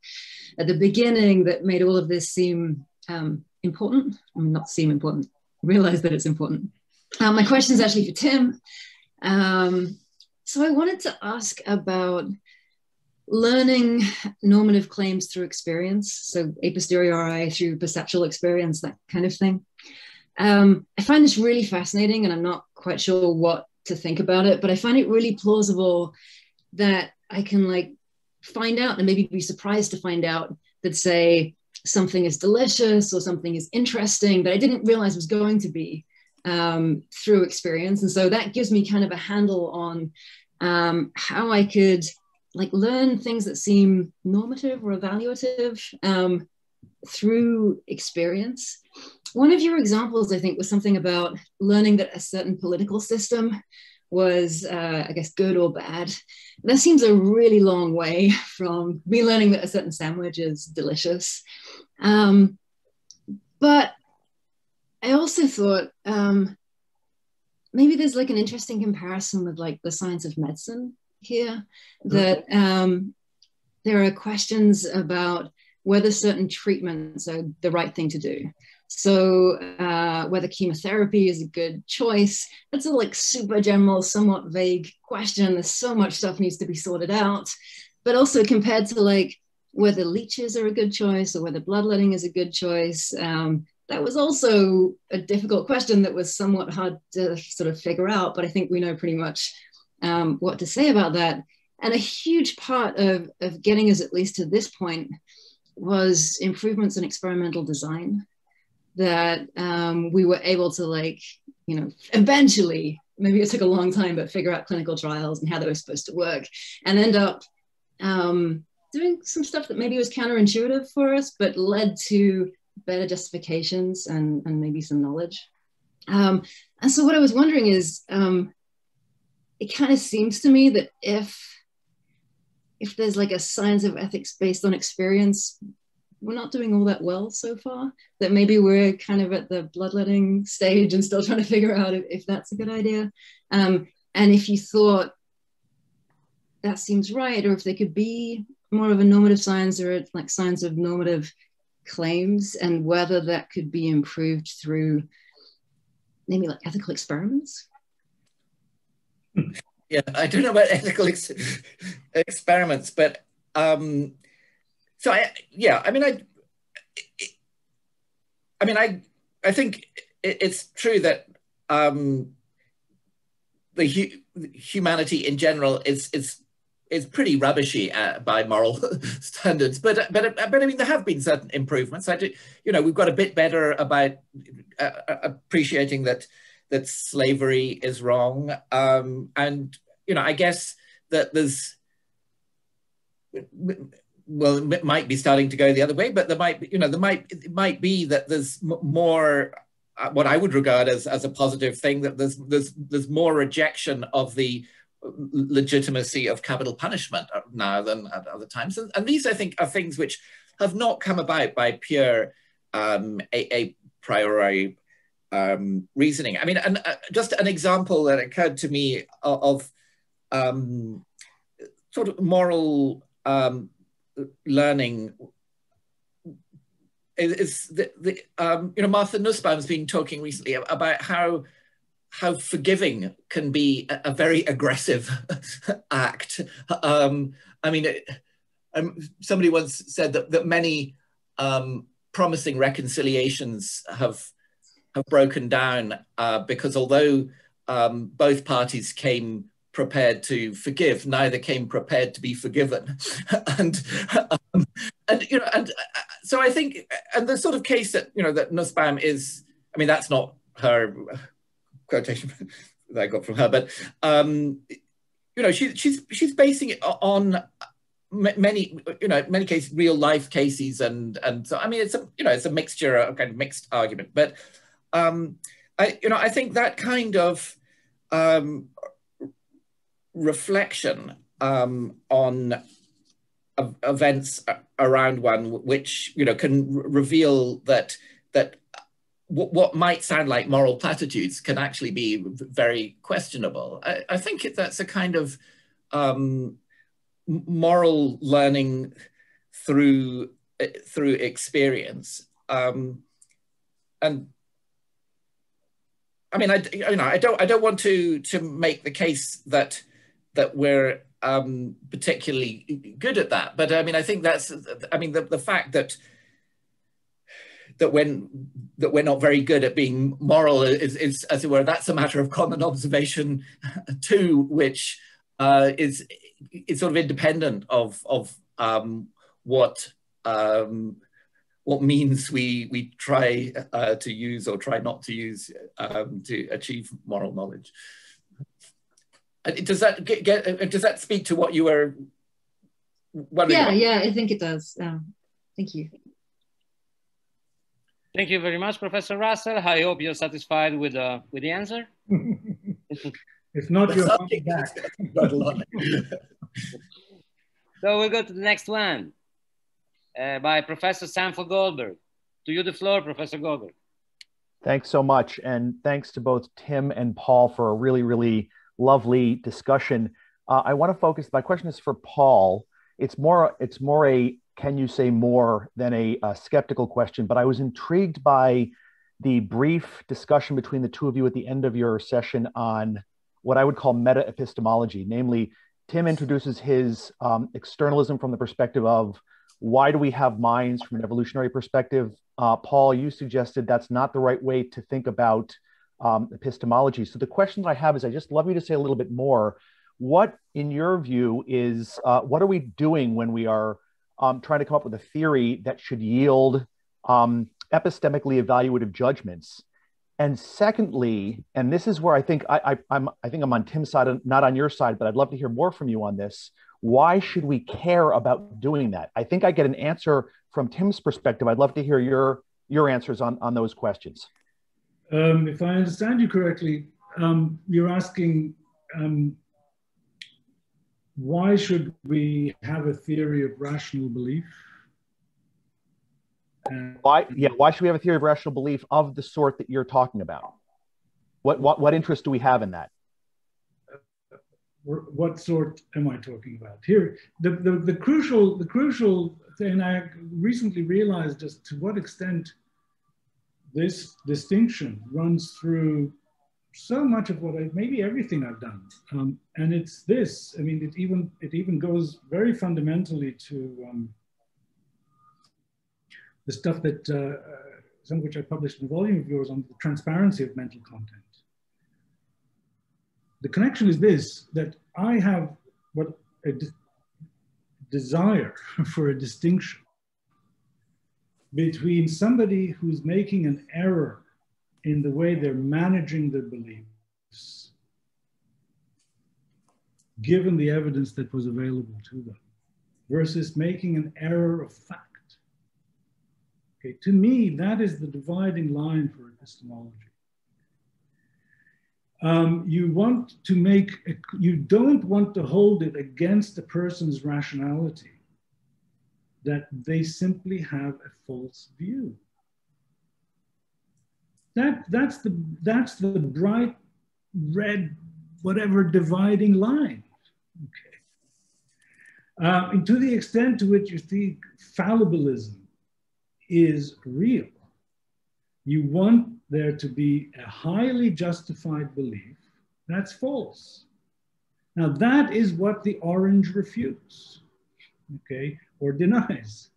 at the beginning that made all of this seem important. I mean, not seem important, realize that it's important. My question is actually for Tim. So I wanted to ask about learning normative claims through experience, so a posteriori through perceptual experience, that kind of thing. I find this really fascinating, and I'm not quite sure what to think about it, but I find it really plausible that I can find out and maybe be surprised to find out that, say, something is delicious or something is interesting that I didn't realize was going to be through experience. And so that gives me kind of a handle on how I could like learn things that seem normative or evaluative through experience. One of your examples, I think, was something about learning that a certain political system was, I guess, good or bad. That seems a really long way from me learning that a certain sandwich is delicious. But I also thought maybe there's like an interesting comparison with like the science of medicine here, that there are questions about whether certain treatments are the right thing to do. So whether chemotherapy is a good choice, that's a like super general, somewhat vague question. There's so much stuff needs to be sorted out, but also compared to like whether leeches are a good choice or whether bloodletting is a good choice. That was also a difficult question that was somewhat hard to sort of figure out, but I think we know pretty much what to say about that. And a huge part of getting us at least to this point was improvements in experimental design, that we were able to like, you know, eventually, maybe it took a long time, but figure out clinical trials and how they were supposed to work, and end up doing some stuff that maybe was counterintuitive for us, but led to better justifications and maybe some knowledge. And so what I was wondering is, it kind of seems to me that if there's like a science of ethics based on experience, we're not doing all that well so far, that maybe we're kind of at the bloodletting stage and still trying to figure out if that's a good idea. And if you thought that seems right, or if there could be more of a normative science or like science of normative claims, and whether that could be improved through maybe like ethical experiments. Yeah, I don't know about ethical experiments, but so I think it's true that the humanity in general is pretty rubbishy by moral standards, but I mean there have been certain improvements. We've got a bit better about appreciating that slavery is wrong, and I guess that there's, well, it might be starting to go the other way, but it might be that there's more what I would regard as a positive thing, that there's more rejection of the legitimacy of capital punishment now than at other times, and these I think are things which have not come about by pure a priori reasoning. I mean, and just an example that occurred to me of sort of moral learning is Martha Nussbaum's been talking recently about how forgiving can be a very aggressive act. I mean, somebody once said that many promising reconciliations have broken down because although both parties came prepared to forgive, neither came prepared to be forgiven. and so I think, and the sort of case that that Nussbaum is, I mean, that's not her quotation that I got from her, but she's basing it on many cases, real life cases, and so I mean it's a mixture, a kind of mixed argument, but I think that kind of reflection on events around one, which can reveal that what might sound like moral platitudes can actually be very questionable. I think that's a kind of moral learning through experience, and I mean, I don't want to make the case that we're particularly good at that, but I mean, I think that's, I mean, the fact that we're not very good at being moral is, as it were, that's a matter of common observation too, which is sort of independent of what means we try to use or try not to use to achieve moral knowledge. Does that speak to what you were Yeah, I think it does. Thank you. Thank you very much, Professor Russell. I hope you're satisfied with the answer. If not, you're back. So we'll go to the next one by Professor Sanford Goldberg. To you the floor, Professor Goldberg. Thanks so much. And thanks to both Tim and Paul for a really, really lovely discussion. I want to focus, my question is for Paul. It's more a, can you say more than a skeptical question, but I was intrigued by the brief discussion between the two of you at the end of your session on what I would call meta-epistemology. Namely, Tim introduces his externalism from the perspective of why do we have minds from an evolutionary perspective. Paul, you suggested that's not the right way to think about epistemology. So the question that I have is, I just love you to say a little bit more. What, in your view, is, what are we doing when we are trying to come up with a theory that should yield epistemically evaluative judgments? And secondly, and this is where I think I'm on Tim's side, not on your side, but I'd love to hear more from you on this. Why should we care about doing that? I think I get an answer from Tim's perspective. I'd love to hear your answers on those questions. If I understand you correctly, you're asking, why should we have a theory of rational belief? Why should we have a theory of rational belief of the sort that you're talking about? What interest do we have in that? What sort am I talking about? Here, the crucial thing, I recently realized just to what extent this distinction runs through so much of maybe everything I've done. And it's this, I mean, it even goes very fundamentally to the stuff that, some of which I published in a volume of yours on the transparency of mental content. The connection is this, that I have a desire for a distinction between somebody who's making an error in the way they're managing their beliefs, given the evidence that was available to them, versus making an error of fact. Okay, to me, that is the dividing line for epistemology. You don't want to hold it against a person's rationality that they simply have a false view. That's the bright red, whatever dividing line. Okay. And to the extent to which you think fallibilism is real, you want there to be a highly justified belief that's false. Now that is what the orange refutes, okay, or denies.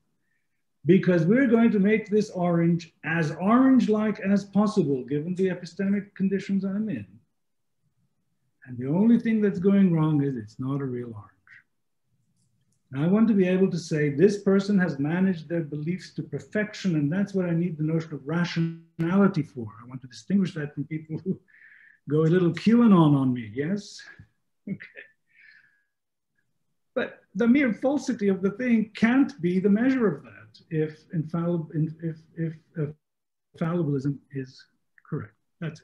Because we're going to make this orange as orange-like as possible, given the epistemic conditions I'm in. And the only thing that's going wrong is it's not a real orange. Now I want to be able to say this person has managed their beliefs to perfection, and that's what I need the notion of rationality for. I want to distinguish that from people who go a little QAnon on me, yes? Okay. But the mere falsity of the thing can't be the measure of that if fallibilism is correct. That's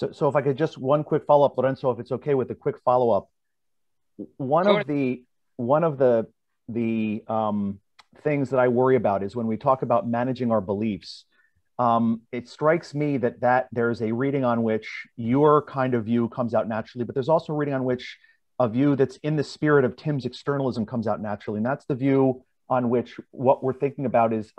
it. So if I could just one quick follow-up, Lorenzo, if it's okay with a quick follow-up. One of the things that I worry about is when we talk about managing our beliefs, it strikes me that there's a reading on which your kind of view comes out naturally, but there's also a reading on which a view that's in the spirit of Tim's externalism comes out naturally. And that's the view on which what we're thinking about is,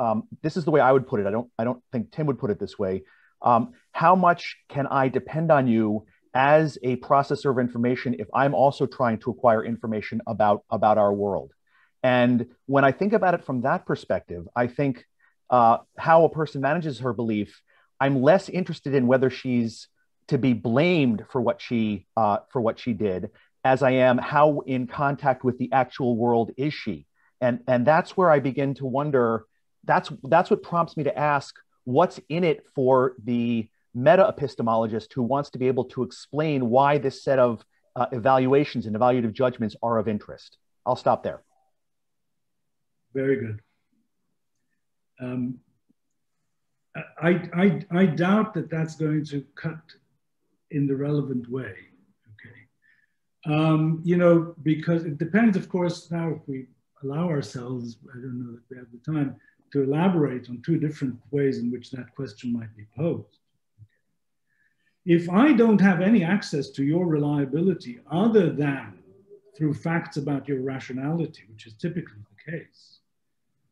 this is the way I would put it. I don't think Tim would put it this way. How much can I depend on you as a processor of information if I'm also trying to acquire information about our world? And when I think about it from that perspective, I think how a person manages her belief, I'm less interested in whether she's to be blamed for what she did, as I am how in contact with the actual world is she. And that's where I begin to wonder, that's what prompts me to ask, what's in it for the meta-epistemologist who wants to be able to explain why this set of evaluations and evaluative judgments are of interest? I'll stop there. Very good. I doubt that that's going to cut in the relevant way, okay? You know, because it depends, of course, now if we allow ourselves, I don't know if we have the time, to elaborate on two different ways in which that question might be posed. If I don't have any access to your reliability other than through facts about your rationality, which is typically the case,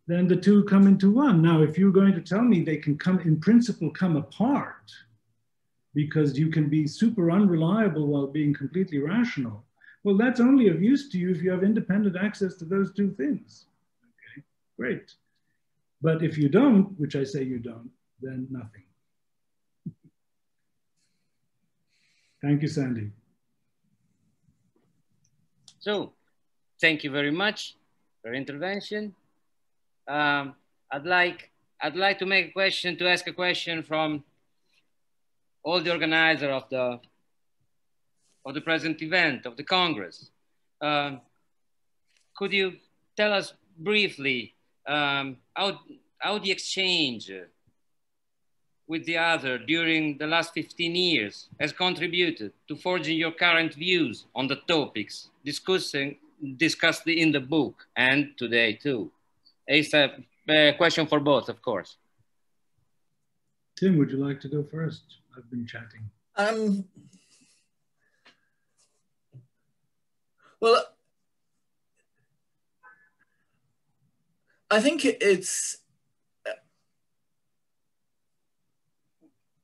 then the two come into one. Now, if you're going to tell me they can come, in principle, come apart because you can be super unreliable while being completely rational, well, that's only of use to you if you have independent access to those two things. Okay, great. But if you don't, which I say you don't, then nothing. Thank you, Sandy. So, thank you very much for your intervention. I'd like to make a question, to ask a question from all the organizer of the present event, of the Congress. Could you tell us briefly how the exchange with the other during the last 15 years has contributed to forging your current views on the topics discussed in the book and today too? It's a question for both, of course. Tim, would you like to go first? I've been chatting. Well, I think it's,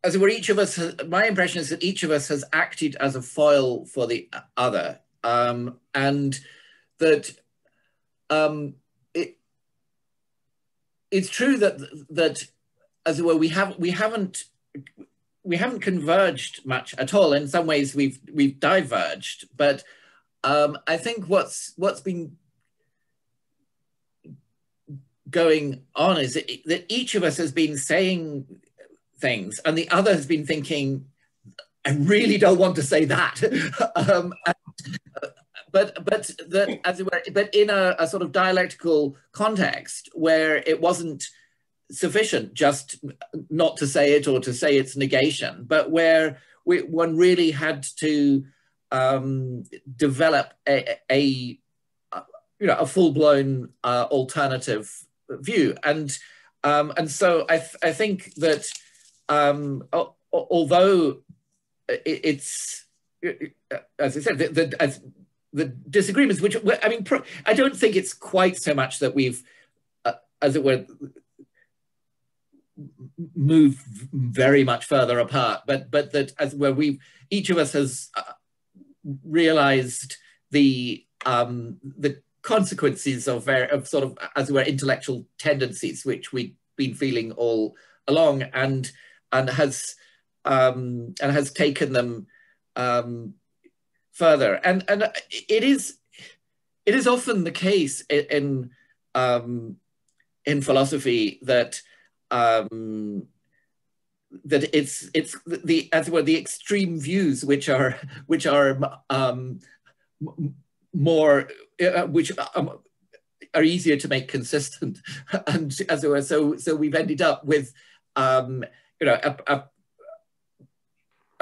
as it were, each of us, my impression is that each of us has acted as a foil for the other, and that it's true that as it were, we haven't converged much at all. In some ways, we've diverged, but I think what's been going on is that each of us has been saying things and the other has been thinking, I really don't want to say that. But that, as it were, but in a sort of dialectical context where it wasn't sufficient just not to say it or to say its negation, but where one really had to develop a full-blown alternative view, and so I think that although it's, as I said, the disagreements, which I mean, I don't think it's quite so much that we've, as it were, moved very much further apart, but that as where each of us has realized the consequences of sort of, as it were, intellectual tendencies which we've been feeling all along, and has taken them further, and it is often the case in philosophy that that it's the, as it were, the extreme views which are more which are easier to make consistent, and as it were, so we've ended up with a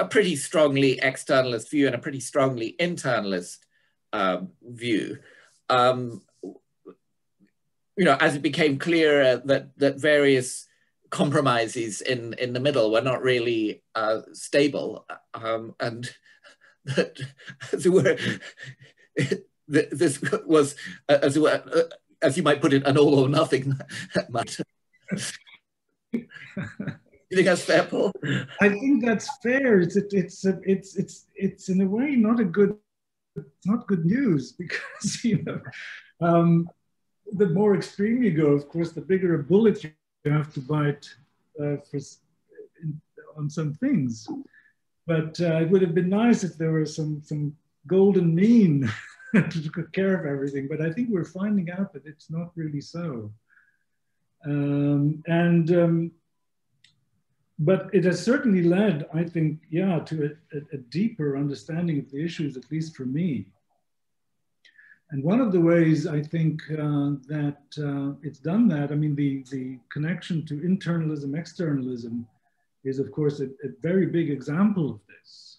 pretty strongly externalist view and a pretty strongly internalist view. As it became clear that various compromises in the middle were not really stable, and that, as it were, this was, as it were, as you might put it, an all or nothing matter. You think that's fair, Paul? I think that's fair. It's in a way not good news, because the more extreme you go, of course, the bigger a bullet you have to bite on some things. But it would have been nice if there was some golden mean to take care of everything. But I think we're finding out that it's not really so. But it has certainly led, I think, yeah, to a deeper understanding of the issues, at least for me. And one of the ways I think that it's done that, I mean, the connection to internalism, externalism is, of course, a very big example of this.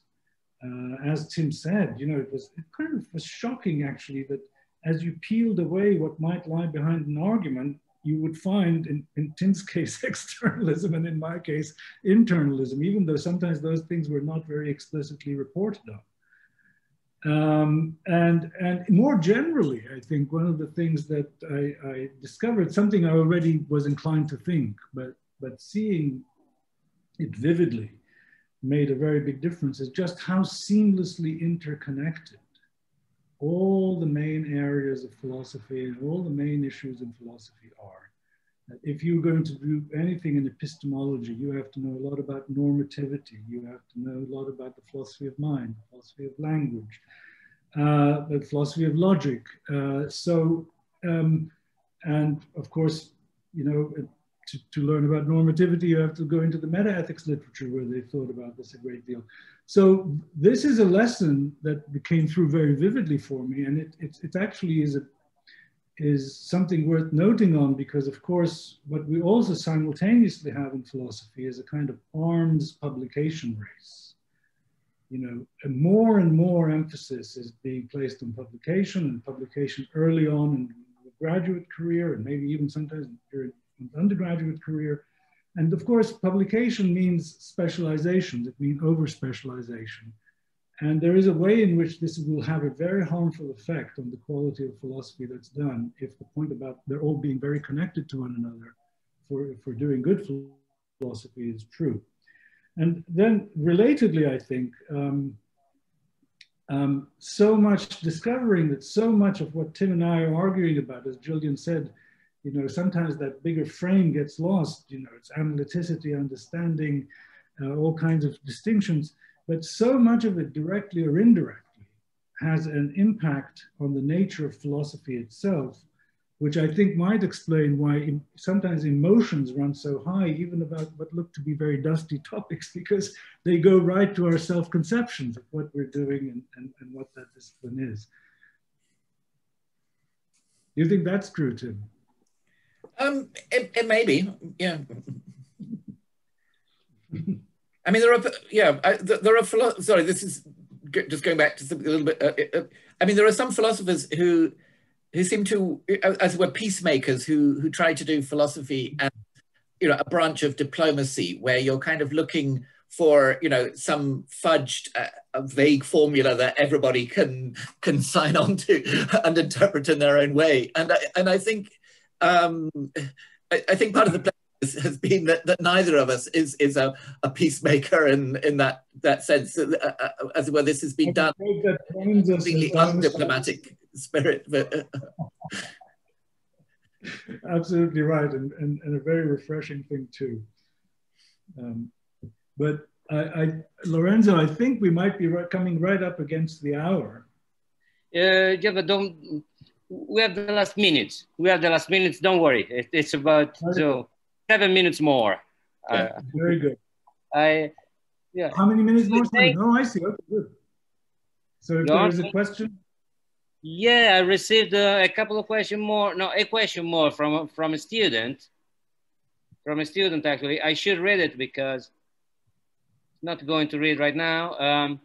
As Tim said, you know, it kind of was shocking, actually, that as you peeled away what might lie behind an argument, you would find, in Tim's case, externalism, and in my case, internalism, even though sometimes those things were not very explicitly reported on. And more generally, I think one of the things that I discovered, something I already was inclined to think, but seeing it vividly made a very big difference, is just how seamlessly interconnected all the main areas of philosophy and all the main issues in philosophy are. If you're going to do anything in epistemology, you have to know a lot about normativity. You have to know a lot about the philosophy of mind, the philosophy of language, the philosophy of logic. And of course, you know, to learn about normativity, you have to go into the meta-ethics literature where they thought about this a great deal. So this is a lesson that came through very vividly for me, and it actually is something worth noting on, because of course, what we also simultaneously have in philosophy is a kind of arms publication race. You know, more and more emphasis is being placed on publication, and publication early on in the graduate career, and maybe even sometimes during undergraduate career. And of course, publication means specialization, it means over-specialization. And there is a way in which this will have a very harmful effect on the quality of philosophy that's done, if the point about they're all being very connected to one another for doing good philosophy is true. And then relatedly, I think, so much discovering that so much of what Tim and I are arguing about, as Julian said, you know, sometimes that bigger frame gets lost, you know, it's analyticity, understanding, all kinds of distinctions, but so much of it directly or indirectly has an impact on the nature of philosophy itself, which I think might explain why sometimes emotions run so high, even about what look to be very dusty topics, because they go right to our self-conceptions of what we're doing and what that discipline is. Do you think that's true, Tim? It may be, yeah. I mean, there are sorry, this is just going back to something a little bit. I mean, there are some philosophers who seem to, as it were, peacemakers who try to do philosophy as, you know, a branch of diplomacy, where you're kind of looking for, you know, some fudged, a vague formula that everybody can sign on to and interpret in their own way. And I think I think part of the plan has been that neither of us is a peacemaker in that sense. As it were, this has been done in a completely undiplomatic spirit. But absolutely right, and a very refreshing thing too. But Lorenzo, I think we might be coming right up against the hour. Yeah, but we have the last minutes. Don't worry. It's about 7 minutes more. Very good. Yeah. How many minutes more? Oh, I see. Okay, good. So if there is a question. Yeah, I received a couple of questions more. No, a question more from a student. From a student, actually. I should read it because I'm not going to read right now.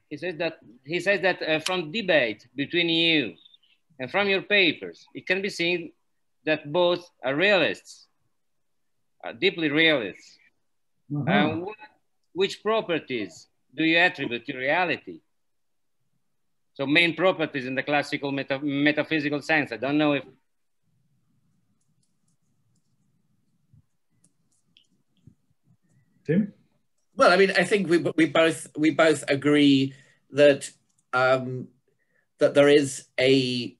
He says that from debate between you and from your papers, it can be seen that both are realists, are deeply realists. Which properties do you attribute to reality? So main properties in the classical metaphysical sense. I don't know if. Tim? Well, I mean, I think we both agree that that there is a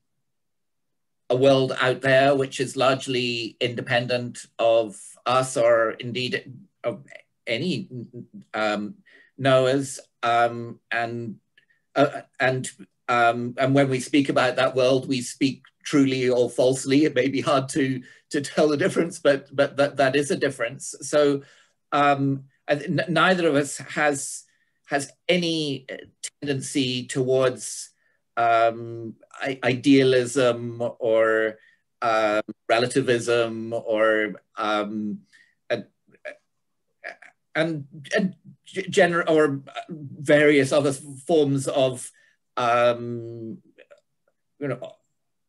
world out there which is largely independent of us, or indeed of any knowers, and when we speak about that world, we speak truly or falsely. It may be hard to tell the difference, but that is a difference. So neither of us has any tendency towards idealism or relativism or or various other forms of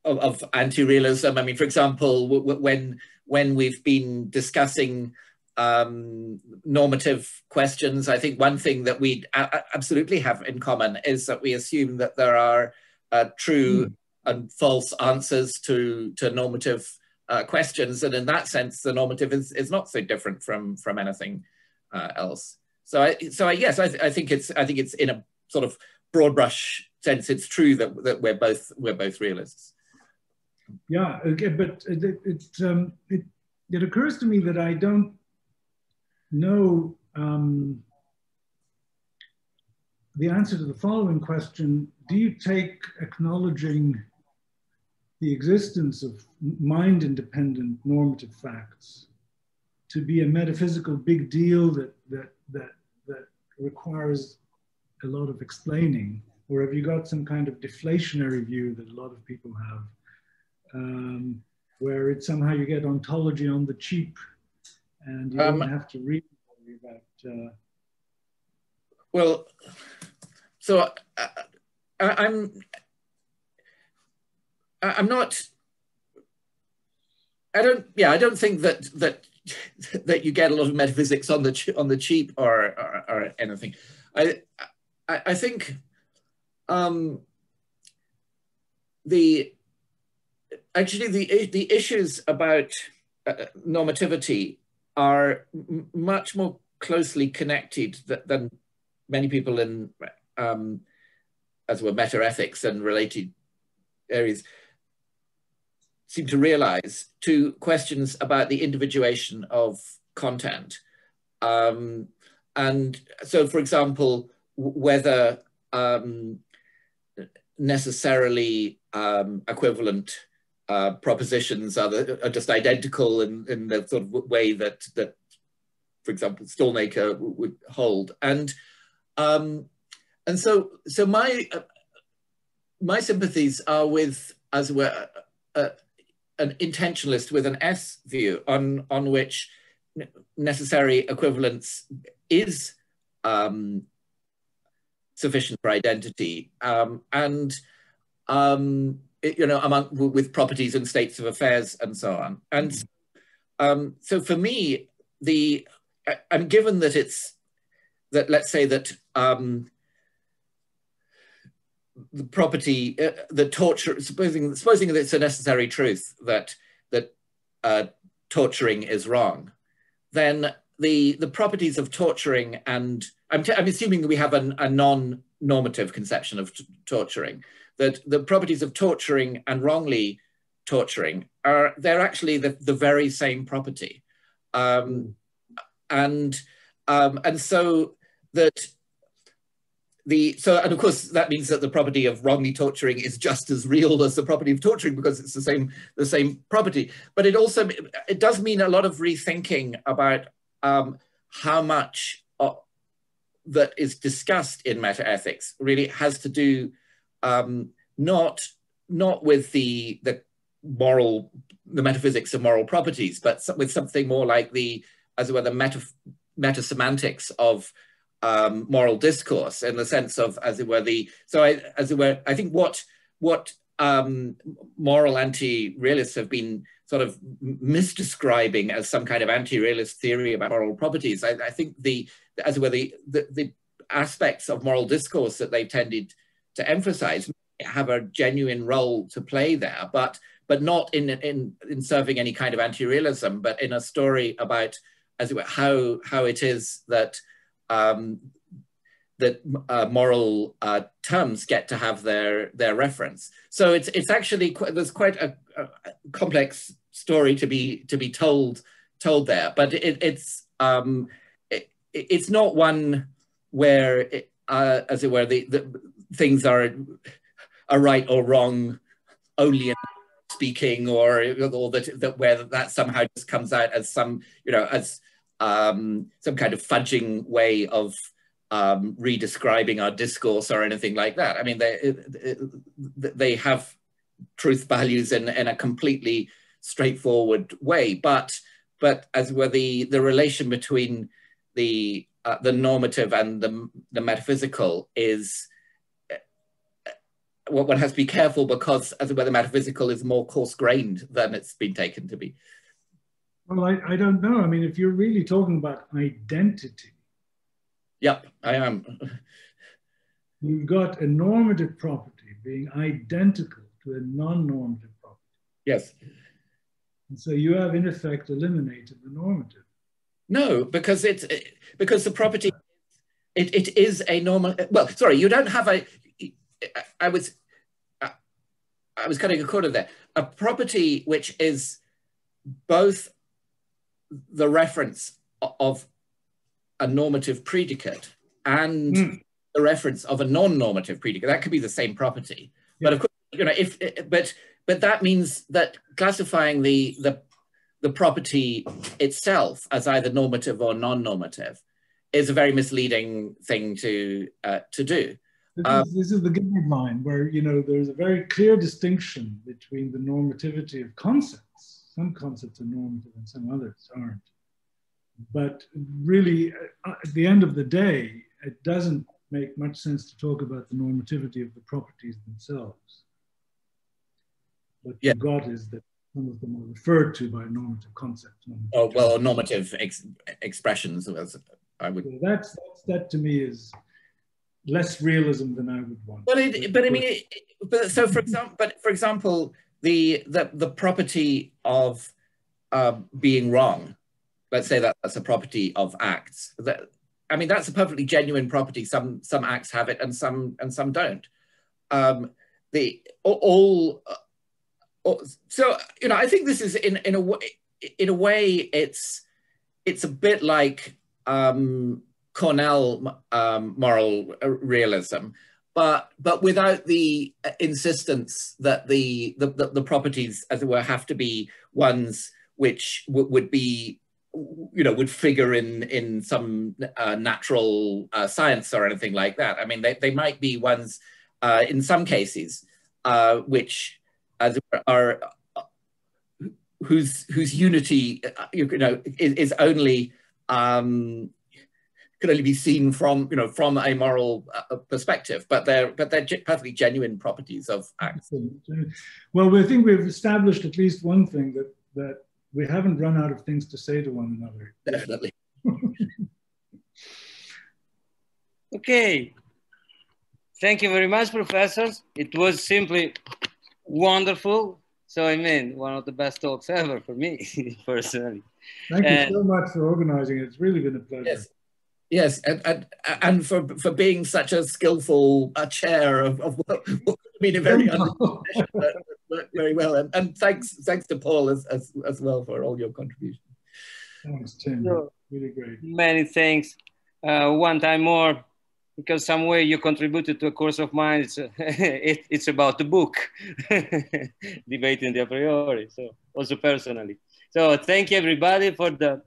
of anti-realism. I mean, for example, when we've been discussing normative questions, I think one thing that we absolutely have in common is that we assume that there are true and false answers to normative questions, and in that sense, the normative is not so different from anything else. So yes, I think it's in a sort of broad brush sense, it's true that we're both realists. Yeah, okay, but it occurs to me that I don't know the answer to the following question. Do you take acknowledging the existence of mind-independent normative facts to be a metaphysical big deal that requires a lot of explaining? Or have you got some kind of deflationary view that a lot of people have, where it's somehow you get ontology on the cheap and you don't have to read about... Well, so I'm not... I don't think that you get a lot of metaphysics on the cheap or anything. I think the issues about normativity are much more closely connected than many people in as well meta-ethics and related areas seem to realize, to questions about the individuation of content. And so, for example, whether necessarily equivalent propositions are just identical in the sort of way that for example, Stallmaker would hold. And so my sympathies are with, as it were, an intentionalist with an S view on which necessary equivalence is sufficient for identity, with properties and states of affairs and so on. And so for me, I'm given that let's say that the property, the torture, supposing that it's a necessary truth that torturing is wrong, then the properties of torturing, and I'm assuming that we have a non-normative conception of torturing, that the properties of torturing and wrongly torturing they're actually the very same property, and so that. And of course that means that the property of wrongly torturing is just as real as the property of torturing, because it's the same property. But it does mean a lot of rethinking about how much that is discussed in meta-ethics really has to do not with the metaphysics of moral properties, but with something more like the meta semantics of moral discourse, in the sense of, I think what moral anti-realists have been sort of misdescribing as some kind of anti-realist theory about moral properties. I think the aspects of moral discourse that they've tended to emphasize have a genuine role to play there, but not in serving any kind of anti-realism, but in a story about, as it were, how it is that moral terms get to have their reference. So it's actually there's quite a complex story to be told there, but it's not one where as it were the things are right or wrong only in speaking, or that where that somehow just comes out as some kind of fudging way of redescribing our discourse or anything like that. I mean, they have truth values in a completely straightforward way, but as where the relation between the normative and the metaphysical is what one has to be careful, because as where the metaphysical is more coarse-grained than it's been taken to be. Well, I don't know. I mean, if you're really talking about identity. Yep, I am. You've got a normative property being identical to a non-normative property. Yes. And so you have in effect eliminated the normative. No, because the property, it is a normal, well, sorry, you don't have a, I was cutting a corner there. A property which is both the reference of a normative predicate and the reference of a non-normative predicate, that could be the same property. Yeah. But of course, you know, but that means that classifying the property itself as either normative or non-normative is a very misleading thing to do. This is the Gibbard line, where, you know, there's a very clear distinction between the normativity of concepts. Some concepts are normative and some others aren't. But really, at the end of the day, it doesn't make much sense to talk about the normativity of the properties themselves. What you've got is that some of them are referred to by normative concepts. Oh, well, normative expressions, as I would. So that to me is less realism than I would want. But I mean, for example, the property of being wrong. Let's say that's a property of acts. I mean, that's a perfectly genuine property. Some acts have it, and some don't. So you know, I think this is in a way it's a bit like Cornell moral realism, but without the insistence that the properties, as it were, have to be ones which would be, you know, would figure in some natural science or anything like that. I mean, they might be ones in some cases which, as it were, are whose unity, you know, is only could only be seen from, you know, from a moral perspective, but they're perfectly genuine properties of acts. Well, I think we've established at least one thing, that we haven't run out of things to say to one another. Definitely. Okay. Thank you very much, professors. It was simply wonderful. So, I mean, one of the best talks ever for me, personally. Thank you so much for organizing it. It's really been a pleasure. Yes, and for being such a skillful chair of what could have been a very very well, and thanks to Paul as well for all your contributions. Thanks, Tim. So, really great. Many thanks. One time more, because some way you contributed to a course of mine. It's about the book, Debating the a priori. So also personally. So thank you everybody for the